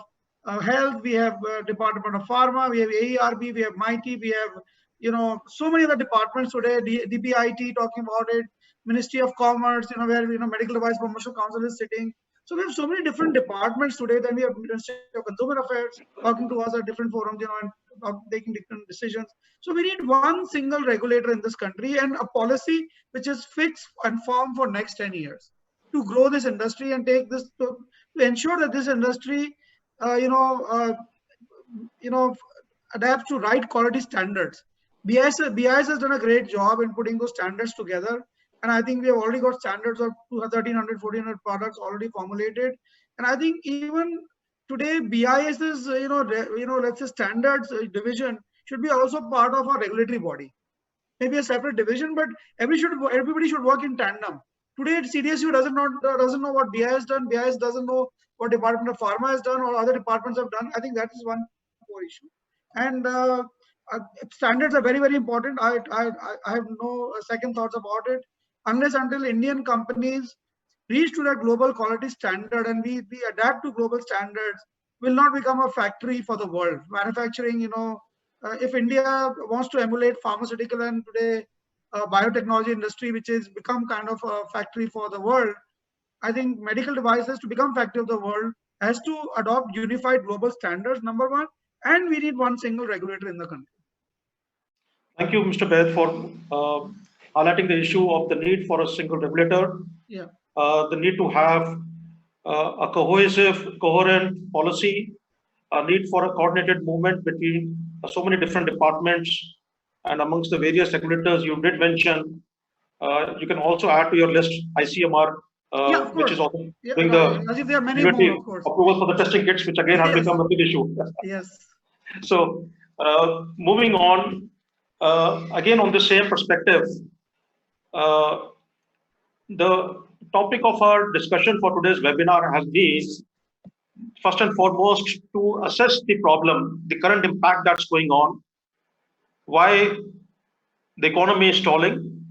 Health, we have Department of Pharma, we have AERB, we have MIT, we have so many other departments today, DPIT talking about it, Ministry of Commerce, where Medical Device Promotion Council is sitting. So we have so many different departments today. Then we have Ministry of Consumer Affairs talking to us at different forums, and taking different decisions. So we need one single regulator in this country and a policy which is fixed and firm for next 10 years to grow this industry and take this to ensure that this industry, adapts to right quality standards. BIS has done a great job in putting those standards together. And I think we have already got standards of 1,300, 1,400 products already formulated. And I think even today, BIS's, let's say standards division should be also part of our regulatory body. Maybe a separate division, but everybody should work in tandem. Today, CDSU doesn't know what BIS has done. BIS doesn't know what Department of Pharma has done or other departments have done. I think that is one core issue. And standards are very, very important. I have no second thoughts about it. Unless until Indian companies reach to that global quality standard and we adapt to global standards, will not become a factory for the world. Manufacturing, if India wants to emulate pharmaceutical and today biotechnology industry, which has become kind of a factory for the world, I think medical devices to become factory of the world has to adopt unified global standards, number one, and we need one single regulator in the country. Thank you, Mr. Baid, for highlighting the issue of the need for a single regulator, the need to have a cohesive, coherent policy, a need for a coordinated movement between so many different departments and amongst the various regulators you did mention. You can also add to your list ICMR, which is also doing the there are many more, of course. approval for the testing kits, which again have become a big issue. Yes. So moving on, again on the same perspective, the topic of our discussion for today's webinar has been, first and foremost, to assess the problem, the current impact that's going on, why the economy is stalling,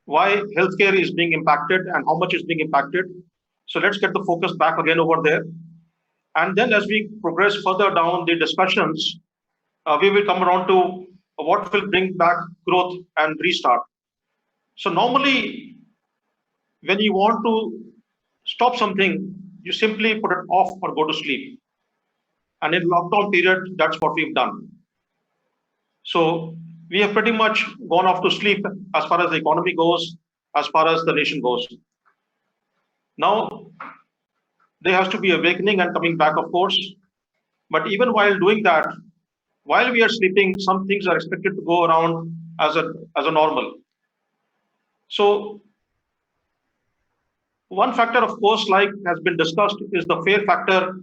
why healthcare is being impacted and how much is being impacted. So let's get the focus back again over there. And then as we progress further down the discussions, we will come around to what will bring back growth and restart. So normally, when you want to stop something, you simply put it off or go to sleep. And in lockdown period, that's what we've done. So we have pretty much gone off to sleep as far as the economy goes, as far as the nation goes. Now, there has to be awakening and coming back, of course. But even while doing that, while we are sleeping, some things are expected to go around as a normal. So one factor, of course, like has been discussed, is the fear factor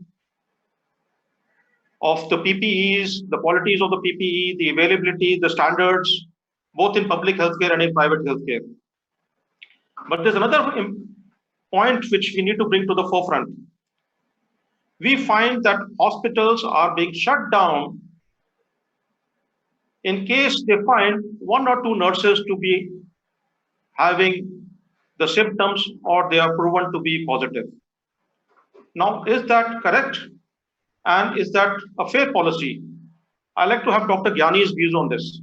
of the PPEs, the qualities of the PPE, the availability, the standards, both in public healthcare and in private healthcare. But there's another point which we need to bring to the forefront. We find that hospitals are being shut down in case they find one or two nurses to be having the symptoms or they are proven to be positive. Now, is that correct? And is that a fair policy? I'd like to have Dr. Gyani's views on this.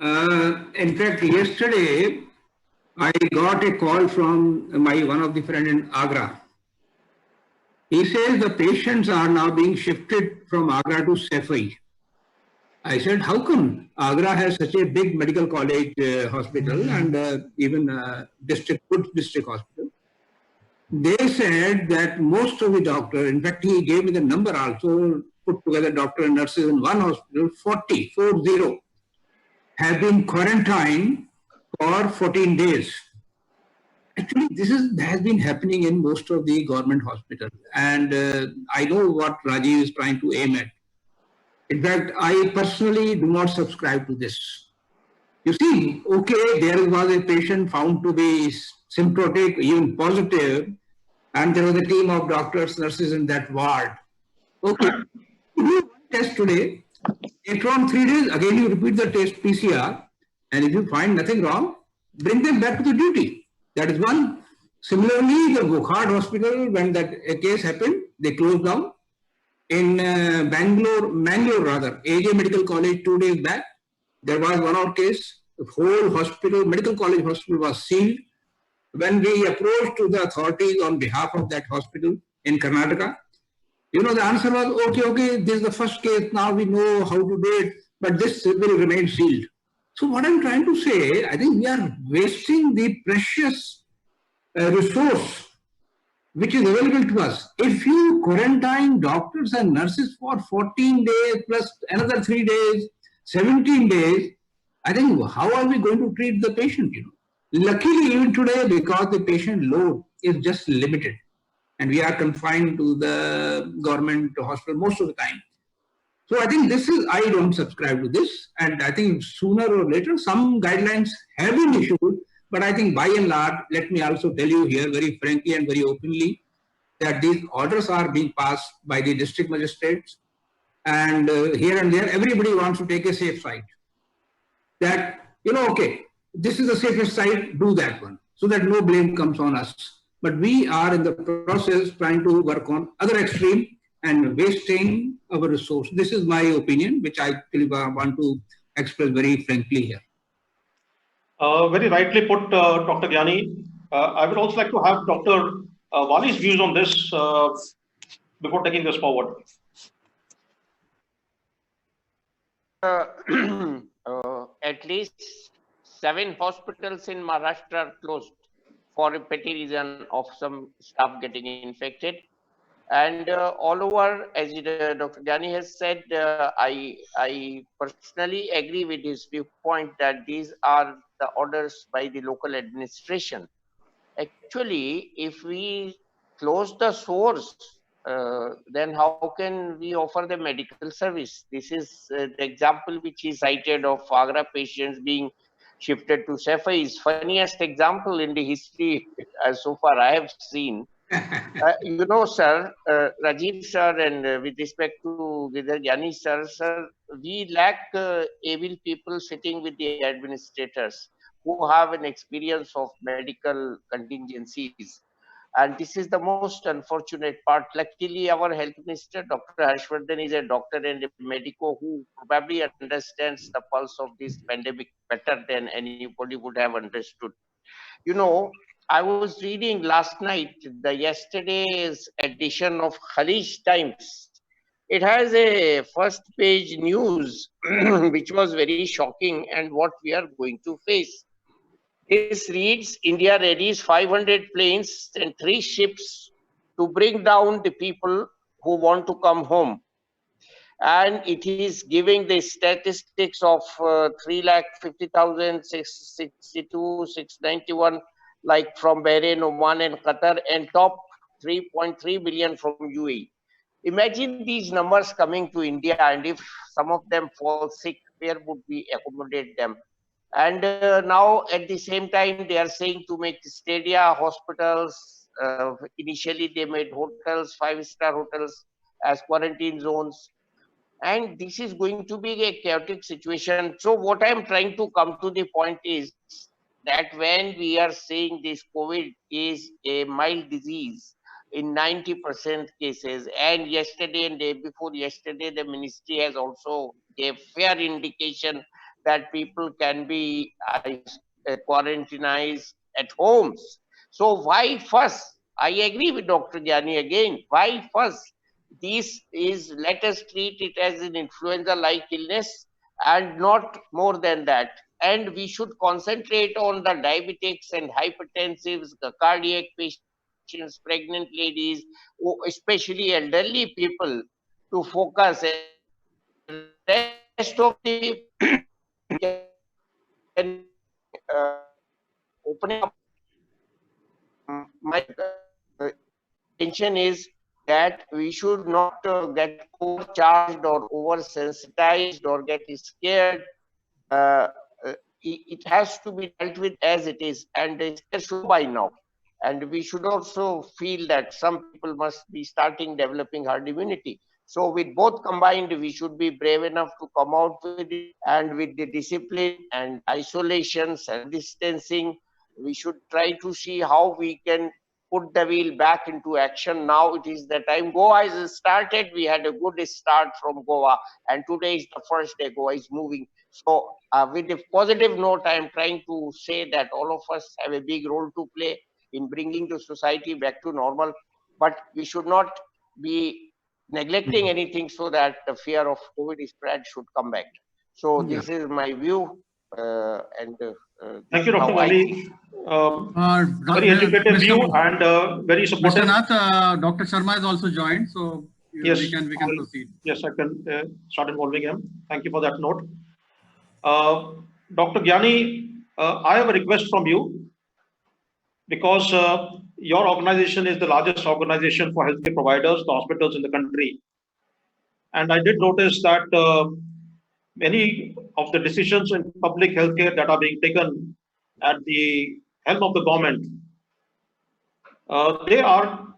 In fact, yesterday, I got a call from one of the friend in Agra. He says the patients are now being shifted from Agra to Safai. I said, how come? Agra has such a big medical college hospital and even good district hospital. They said that most of the doctors, in fact, he gave me the number also, put together doctors and nurses in one hospital, 40, have been quarantined for 14 days. Actually, this has been happening in most of the government hospitals. And I know what Rajiv is trying to aim at. In fact, I personally do not subscribe to this. You see, okay, there was a patient found to be symptomatic, even positive, and there was a team of doctors, nurses in that ward. Okay, you do one test today, later on 3 days, again you repeat the test PCR, and if you find nothing wrong, bring them back to the duty. That is one. Similarly, the Govt hospital, when that case happened, they closed down. In Mangalore, AJ Medical College 2 days back, there was one more case. The whole hospital, medical college hospital was sealed. When we approached to the authorities on behalf of that hospital in Karnataka, you know, the answer was, okay, this is the first case, now we know how to do it, but this will remain sealed. So what I'm trying to say, I think we are wasting the precious resource which is available to us. If you quarantine doctors and nurses for 14 days plus another 3 days, 17 days, I think how are we going to treat the patient? You know, luckily even today, because the patient load is just limited, and we are confined to the government hospital most of the time. So I think I don't subscribe to this, and I think sooner or later some guidelines have been issued. But I think by and large, let me also tell you here very frankly and very openly that these orders are being passed by the district magistrates, and here and there, everybody wants to take a safe side. That, you know, okay, this is the safest side, do that one, so that no blame comes on us. But we are in the process trying to work on other extreme and wasting our resource. This is my opinion, which I want to express very frankly here. Very rightly put, Dr. Gyani. I would also like to have Dr. Wali's views on this before taking this forward. At least 7 hospitals in Maharashtra are closed for a petty reason of some staff getting infected. And all over, as Dr. Gyani has said, I personally agree with his viewpoint that these are the orders by the local administration. Actually, if we close the source, then how can we offer the medical service? This is the example which he cited of Agra patients being shifted to Safa is funniest example in the history so far I have seen. You know, sir, Rajiv sir, and with respect to Girdhar Gyani sir, we lack able people sitting with the administrators who have an experience of medical contingencies. And this is the most unfortunate part. Luckily, our health minister, Dr. Harshvardhan, is a doctor and a medico who probably understands the pulse of this pandemic better than anybody would have understood. You know, I was reading last night the yesterday's edition of Khaleej Times. It has a first page news which was very shocking and what we are going to face. This reads, India readies 500 planes and 3 ships to bring down the people who want to come home. And it is giving the statistics of 3,50,000, 662, 691, like from Bahrain, Oman and Qatar, and top 3.3 billion from UAE. Imagine these numbers coming to India, and if some of them fall sick, where would we accommodate them? And now at the same time, they are saying to make stadia, hospitals. Initially, they made hotels, 5-star hotels as quarantine zones. And this is going to be a chaotic situation. So what I'm trying to come to the point is that when we are saying this COVID is a mild disease in 90% cases, and yesterday and day before yesterday, the ministry has also gave fair indication that people can be quarantinized at homes. So why fuss? I agree with Dr. Gyani again. Why fuss? This is, let us treat it as an influenza-like illness and not more than that. And we should concentrate on the diabetics and hypertensives, the cardiac patients, pregnant ladies, especially elderly people, to focus. And rest of the opening up. My intention is that we should not get overcharged or oversensitized or get scared. It has to be dealt with as it is, and it's shown by now. And we should also feel that some people must be starting developing herd immunity. So with both combined, we should be brave enough to come out with it, and with the discipline and isolation, self-distancing, we should try to see how we can put the wheel back into action. Now it is the time. Goa has started. We had a good start from Goa, and today is the first day Goa is moving. So with a positive note, I am trying to say that all of us have a big role to play in bringing the society back to normal, but we should not be neglecting anything so that the fear of COVID spread should come back. So this is my view, and thank you, Dr. Wali. Very educated view and very supportive. Mr. Nath, Dr. Sharma has also joined, so yes, we can proceed. Yes, I can start involving him. Thank you for that note. Dr. Gyani, I have a request from you, because your organization is the largest organization for healthcare providers, the hospitals in the country. And I did notice that many of the decisions in public healthcare that are being taken at the helm of the government, they are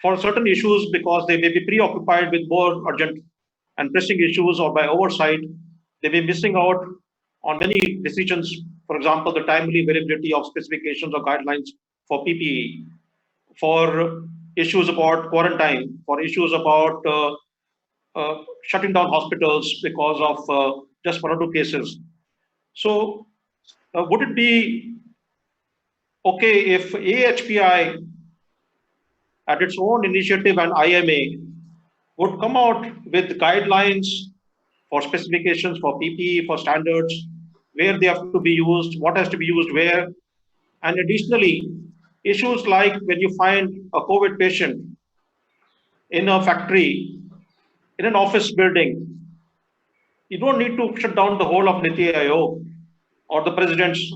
for certain issues because they may be preoccupied with more urgent and pressing issues, or by oversight, they may be missing out on many decisions. For example, the timely availability of specifications or guidelines for PPE, for issues about quarantine, for issues about shutting down hospitals because of just 1 or 2 cases. So would it be okay if AHPI at its own initiative and IMA would come out with guidelines for specifications for PPE, for standards, where they have to be used, what has to be used where. And additionally, issues like when you find a COVID patient in a factory, in an office building, you don't need to shut down the whole of Niti Aayog or the president's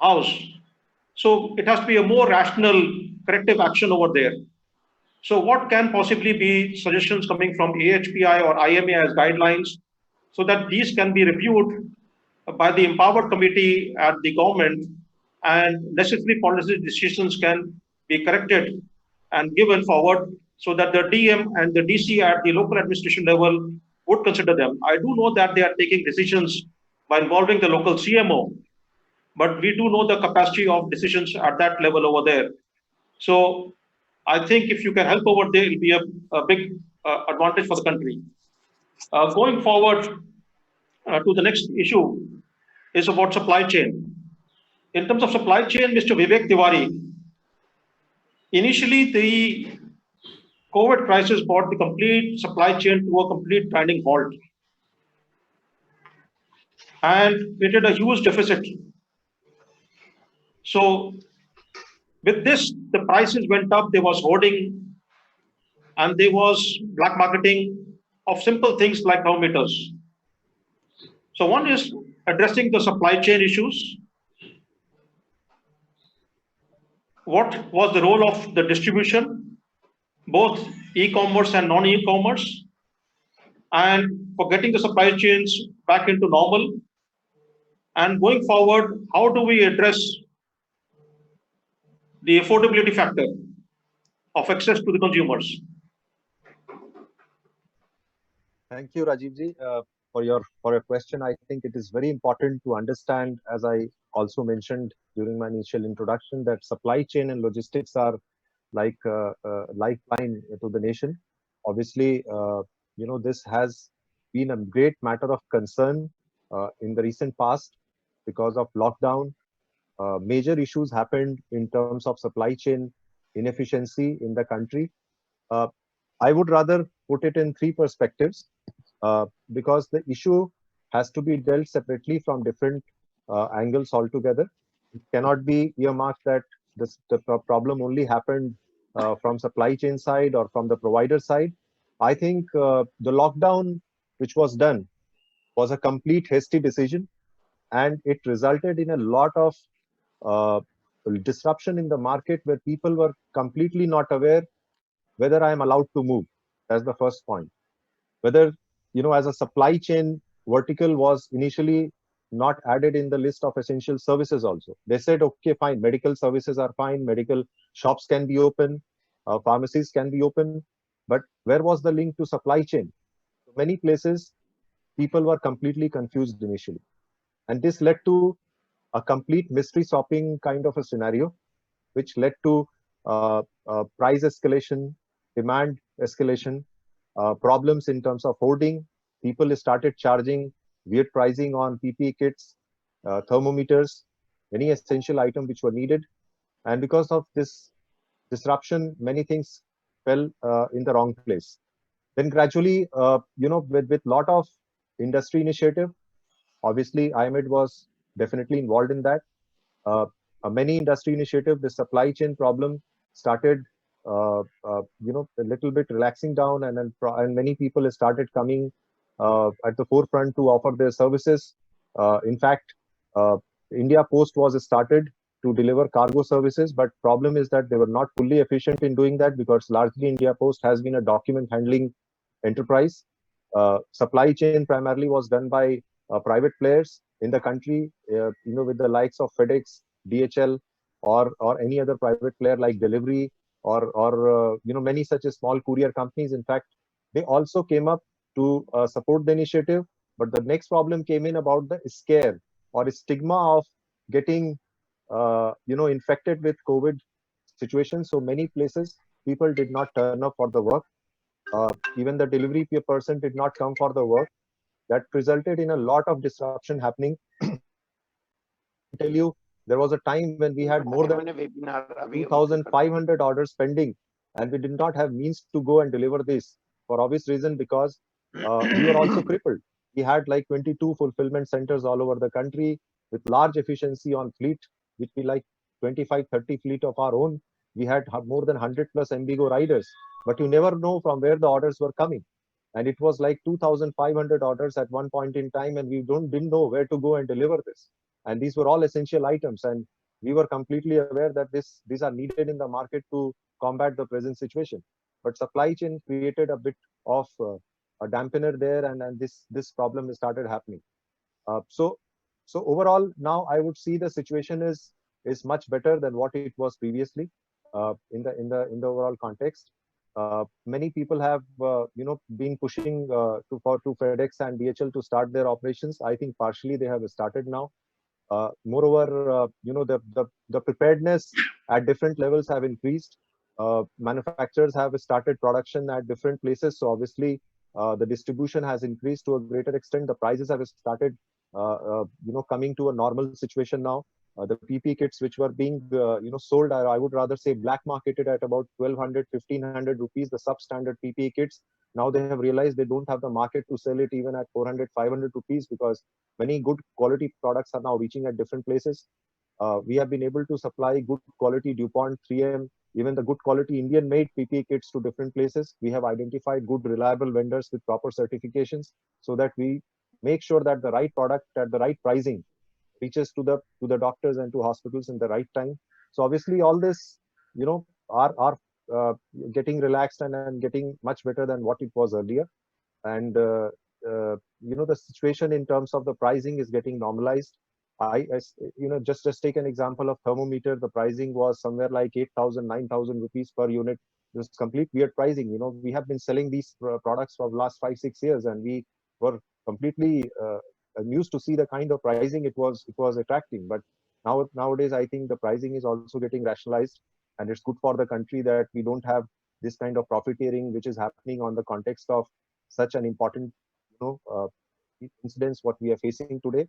house. So it has to be a more rational corrective action over there. So what can possibly be suggestions coming from AHPI or IMA as guidelines so that these can be reviewed by the empowered committee at the government and necessary policy decisions can be corrected and given forward so that the DM and the DC at the local administration level would consider them. I do know that they are taking decisions by involving the local CMO, but we do know the capacity of decisions at that level over there. So I think if you can help over there, it will be a big advantage for the country. Going forward to the next issue is about supply chain. In terms of supply chain, Mr. Vivek Tiwari, initially the COVID crisis brought the complete supply chain to a complete grinding halt and created a huge deficit. So with this, the prices went up, there was hoarding, and there was black marketing of simple things like thermometers. So one is addressing the supply chain issues. What was the role of the distribution, both e-commerce and non-e-commerce, and for getting the supply chains back into normal? And going forward, how do we address the affordability factor of access to the consumers? Thank you, Rajiv ji, for your question. I think it is very important to understand, as I also mentioned during my initial introduction, that supply chain and logistics are like a lifeline to the nation. Obviously, this has been a great matter of concern in the recent past because of lockdown. Major issues happened in terms of supply chain inefficiency in the country. I would rather put it in three perspectives because the issue has to be dealt separately from different angles altogether. It cannot be earmarked that the problem only happened from supply chain side or from the provider side. I think the lockdown which was done was a complete hasty decision, and it resulted in a lot of disruption in the market where people were completely not aware whether I am allowed to move. That's the first point. Whether, as a supply chain vertical was initially not added in the list of essential services also. They said, okay, fine, medical services are fine, medical shops can be open, pharmacies can be open, but where was the link to supply chain? Many places, people were completely confused initially. And this led to a complete mystery shopping kind of a scenario, which led to price escalation, demand escalation, problems in terms of hoarding. People started charging weird pricing on PPE kits, thermometers, any essential item which were needed. And because of this disruption, many things fell in the wrong place. Then gradually, with lot of industry initiative, obviously IMED was definitely involved in that. Many industry initiative, the supply chain problem started, a little bit relaxing down, and many people started coming at the forefront to offer their services. In fact, India Post was started to deliver cargo services, but problem is that they were not fully efficient in doing that because largely India Post has been a document handling enterprise. Supply chain primarily was done by private players in the country, with the likes of FedEx, DHL, or any other private player like Delivery, or many such small courier companies. In fact, they also came up to support the initiative. But the next problem came in about the scare or stigma of getting, infected with COVID situation. So many places, people did not turn up for the work. Even the delivery person did not come for the work. That resulted in a lot of disruption happening. I tell you, there was a time when we had more than 2,500 orders pending, and we did not have means to go and deliver this for obvious reason because we were also crippled. We had like 22 fulfillment centers all over the country with large efficiency on fleet, which we like 25-30 fleet of our own. We had more than 100 plus MBGO riders, but you never know from where the orders were coming. And it was like 2,500 orders at one point in time, and we didn't know where to go and deliver this. And these were all essential items, and we were completely aware that these are needed in the market to combat the present situation. But supply chain created a bit of a dampener there, and this problem started happening. So overall, now I would see the situation is much better than what it was previously in the overall context. Many people have been pushing to FedEx and DHL to start their operations. I think partially they have started now. Moreover, the preparedness at different levels have increased. Manufacturers have started production at different places, so obviously the distribution has increased to a greater extent. The prices have started coming to a normal situation now. The PPE kits which were being sold, I would rather say black marketed at about 1,200, 1,500 rupees, the substandard PPE kits. Now they have realized they don't have the market to sell it even at 400, 500 rupees, because many good quality products are now reaching at different places. We have been able to supply good quality DuPont, 3M, even the good quality Indian made PPE kits to different places. We have identified good reliable vendors with proper certifications, so that we make sure that the right product at the right pricing reaches to the doctors and to hospitals in the right time. So obviously all this, are getting relaxed and getting much better than what it was earlier. And the situation in terms of the pricing is getting normalized. Just take an example of thermometer. The pricing was somewhere like 8,000, 9,000 rupees per unit. This complete weird pricing. We have been selling these products for the last 5-6 years, and we were completely amused to see the kind of pricing it was attracting. But nowadays, I think the pricing is also getting rationalized, and it's good for the country that we don't have this kind of profiteering which is happening on the context of such an important incidents what we are facing today.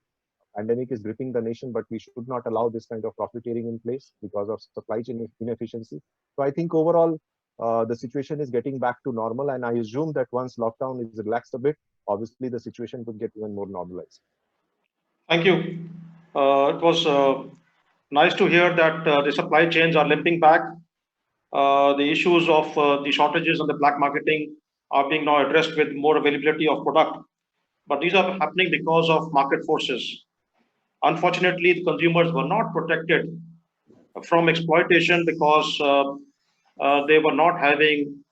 Pandemic is gripping the nation, but we should not allow this kind of profiteering in place because of supply chain inefficiency. So I think overall the situation is getting back to normal, and I assume that once lockdown is relaxed a bit, obviously the situation would get even more normalized. Thank you. It was nice to hear that the supply chains are limping back. The issues of the shortages and the black marketing are being now addressed with more availability of product. But these are happening because of market forces. Unfortunately, the consumers were not protected from exploitation because they were not having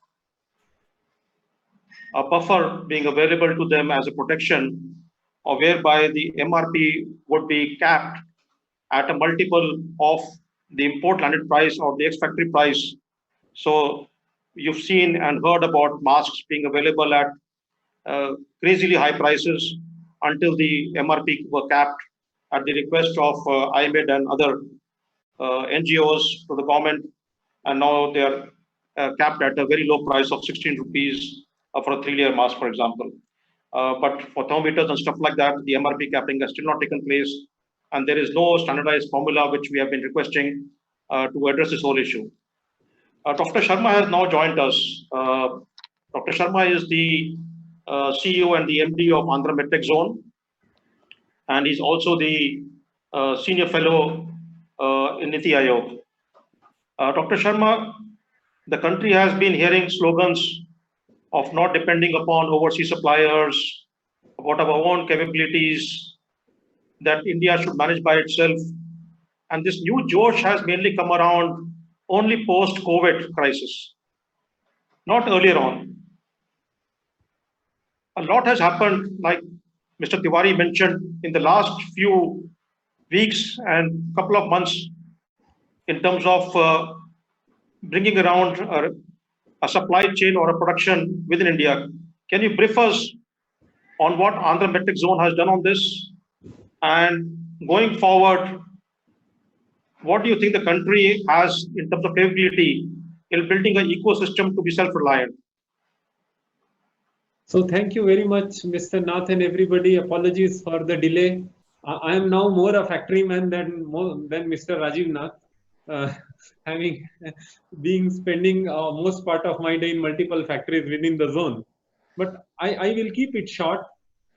a buffer being available to them as a protection, or whereby the MRP would be capped at a multiple of the import landed price or the ex-factory price. So you've seen and heard about masks being available at crazily high prices until the MRP were capped at the request of IMED and other NGOs to the government, and now they are capped at a very low price of 16 rupees for a 3-layer mask, for example. But for thermometers and stuff like that, the MRP capping has still not taken place, and there is no standardized formula which we have been requesting to address this whole issue. Dr. Sharma has now joined us. Dr. Sharma is the CEO and the MD of Andhra Medtech Zone, and he's also the senior fellow in Niti Aayog. Dr. Sharma, the country has been hearing slogans of not depending upon overseas suppliers, about our own capabilities, that India should manage by itself. And this new Josh has mainly come around only post-COVID crisis, not earlier on. A lot has happened, like Mr. Tiwari mentioned, in the last few weeks and couple of months in terms of bringing around a supply chain or a production within India. Can you brief us on what Andhra Medtech Zone has done on this? And going forward, what do you think the country has in terms of capability in building an ecosystem to be self-reliant? So thank you very much, Mr. Nath and everybody. Apologies for the delay. I am now more a factory man than Mr. Rajiv Nath, spending most part of my day in multiple factories within the zone. But I will keep it short.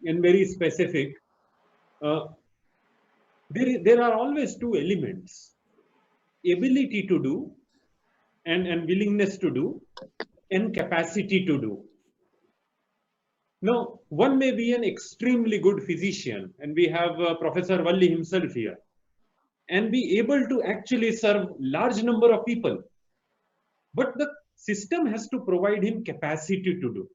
and very specific. There are always two elements: ability to do and willingness to do, and capacity to do. Now, one may be an extremely good physician, and we have Professor Wali himself here, and be able to actually serve large number of people. But the system has to provide him capacity to do.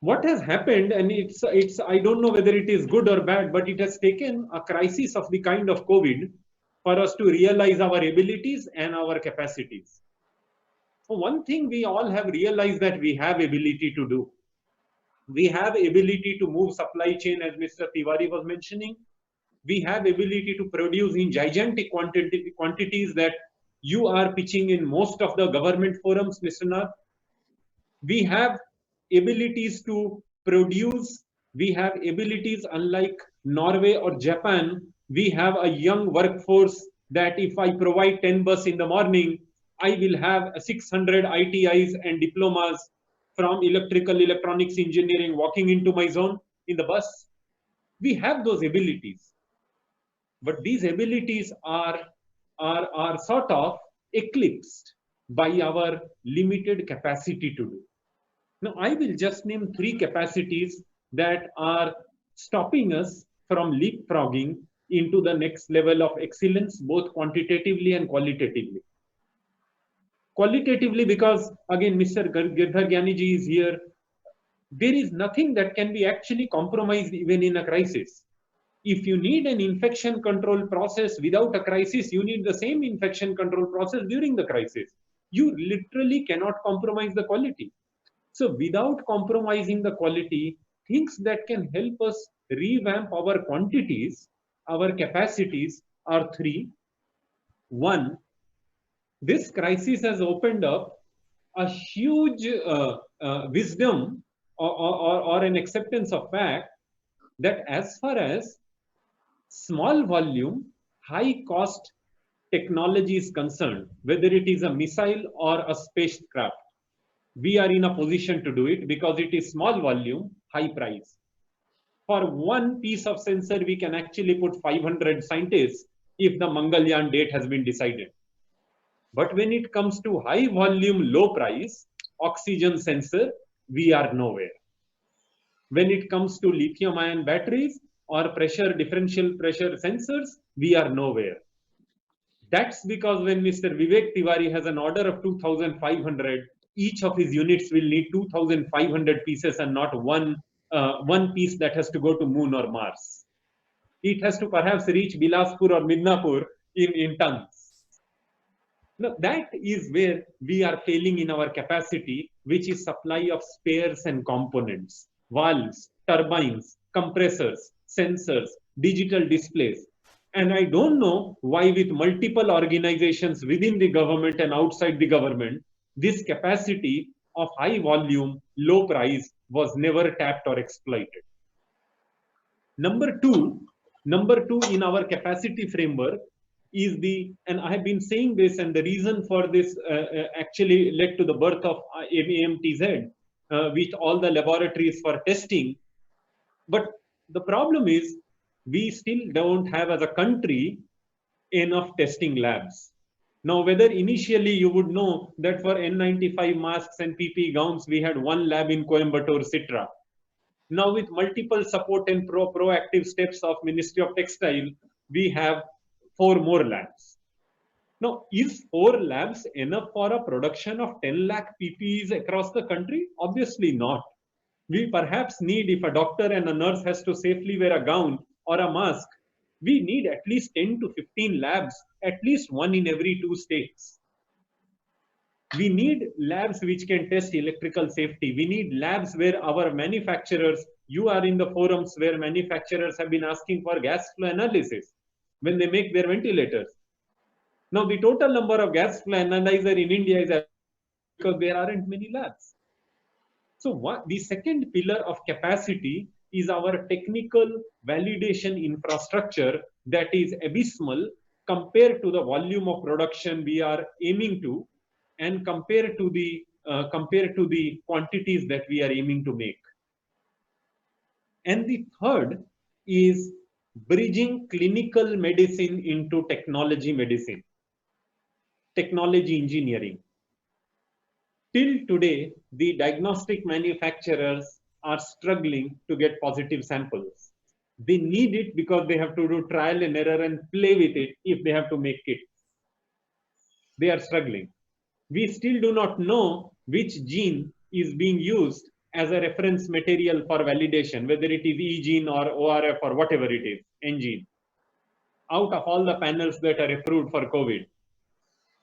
What has happened, and it's I don't know whether it is good or bad, but it has taken a crisis of the kind of COVID for us to realize our abilities and our capacities. So one thing we all have realized that we have ability to do. We have ability to move supply chain, as Mr. Tiwari was mentioning. We have ability to produce in gigantic quantities that you are pitching in most of the government forums, Mr. Nath. We have abilities to produce. We have abilities unlike Norway or Japan. We have a young workforce that if I provide 10 bus in the morning, I will have 600 ITIs and diplomas from electrical electronics engineering walking into my zone in the bus. We have those abilities. But these abilities are sort of eclipsed by our limited capacity to do. Now, I will just name 3 capacities that are stopping us from leapfrogging into the next level of excellence, both quantitatively and qualitatively. Qualitatively, because again, Mr. Girdhar Gyani ji is here. There is nothing that can be actually compromised even in a crisis. If you need an infection control process without a crisis, you need the same infection control process during the crisis. You literally cannot compromise the quality. So without compromising the quality, things that can help us revamp our quantities, our capacities are 3. 1, this crisis has opened up a huge wisdom or an acceptance of fact that as far as small volume, high cost technology is concerned, whether it is a missile or a spacecraft, we are in a position to do it because it is small volume, high price. For one piece of sensor, we can actually put 500 scientists if the Mangalyaan date has been decided. But when it comes to high volume, low price, oxygen sensor, we are nowhere. When it comes to lithium ion batteries or differential pressure sensors, we are nowhere. That's because when Mr. Vivek Tiwari has an order of 2,500, each of his units will need 2,500 pieces and not one piece that has to go to Moon or Mars. It has to perhaps reach Bilaspur or Midnapur in tons. Now, that is where we are failing in our capacity, which is supply of spares and components, valves, turbines, compressors, sensors, digital displays. And I don't know why with multiple organizations within the government and outside the government, this capacity of high volume, low price was never tapped or exploited. Number two in our capacity framework is and I have been saying this, and the reason for this actually led to the birth of AMTZ with all the laboratories for testing. But the problem is we still don't have as a country enough testing labs. Now, whether initially you would know that for N95 masks and PPE gowns, we had 1 lab in Coimbatore, Citra. Now, with multiple support and proactive steps of Ministry of Textile, we have 4 more labs. Now, is 4 labs enough for a production of 10 lakh PPEs across the country? Obviously not. We perhaps need, if a doctor and a nurse has to safely wear a gown or a mask, we need at least 10 to 15 labs, at least 1 in every 2 states. We need labs which can test electrical safety. We need labs where our manufacturers, you are in the forums where manufacturers have been asking for gas flow analysis when they make their ventilators. Now, the total number of gas flow analyzer in India is because there aren't many labs. So the second pillar of capacity is our technical validation infrastructure that is abysmal compared to the volume of production we are aiming to, and compared to the quantities that we are aiming to make. And the third is bridging clinical medicine into technology medicine, technology engineering. Till today, the diagnostic manufacturers are struggling to get positive samples. They need it because they have to do trial and error and play with it if they have to make kits. They are struggling. We still do not know which gene is being used as a reference material for validation, whether it is E gene or ORF or whatever it is, N gene, out of all the panels that are approved for COVID.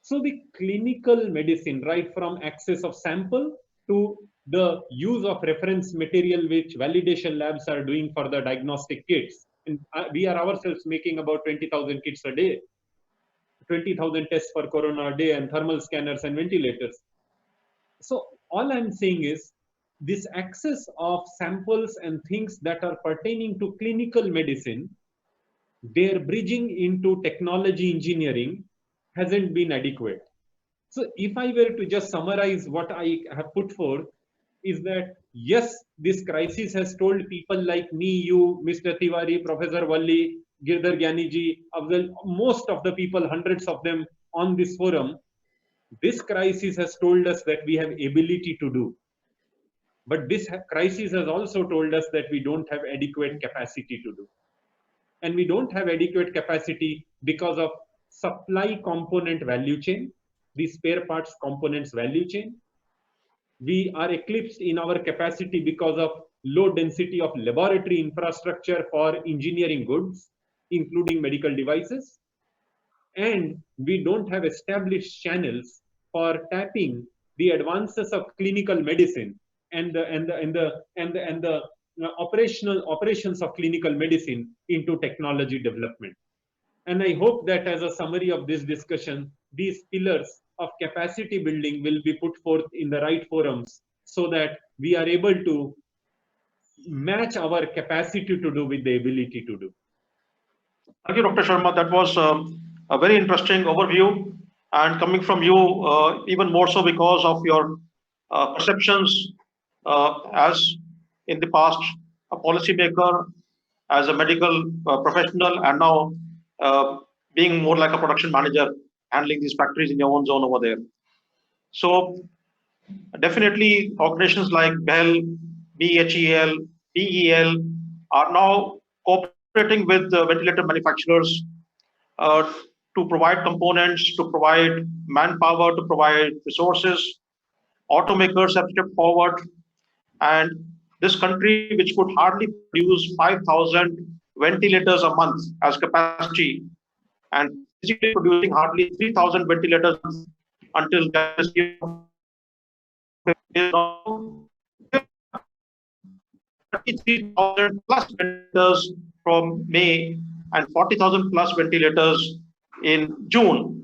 So the clinical medicine, right from access of sample to the use of reference material which validation labs are doing for the diagnostic kits. And we are ourselves making about 20,000 kits a day, 20,000 tests for corona a day, and thermal scanners and ventilators. So all I'm saying is this access of samples and things that are pertaining to clinical medicine, their bridging into technology engineering hasn't been adequate. So if I were to just summarize what I have put forth, is that yes, this crisis has told people like me, you, Mr. Tiwari, Professor Wali, Girdhar Gyani ji, most of the people, hundreds of them on this forum, this crisis has told us that we have ability to do. But this crisis has also told us that we don't have adequate capacity to do. And we don't have adequate capacity because of supply component value chain, the spare parts components value chain. We are eclipsed in our capacity because of low density of laboratory infrastructure for engineering goods, including medical devices. And we don't have established channels for tapping the advances of clinical medicine and the operations of clinical medicine into technology development. And I hope that as a summary of this discussion, these pillars of capacity building will be put forth in the right forums so that we are able to match our capacity to do with the ability to do. Thank you, Dr. Sharma. That was a very interesting overview, and coming from you, even more so because of your perceptions as in the past a policymaker, as a medical professional, and now being more like a production manager, handling these factories in your own zone over there. So definitely organizations like BEL, BHEL, BEL are now cooperating with the ventilator manufacturers to provide components, to provide manpower, to provide resources. Automakers have stepped forward, and this country, which could hardly produce 5,000 ventilators a month as capacity, and physically producing hardly 3,000 ventilators until this year, 33,000 plus ventilators from May and 40,000 plus ventilators in June.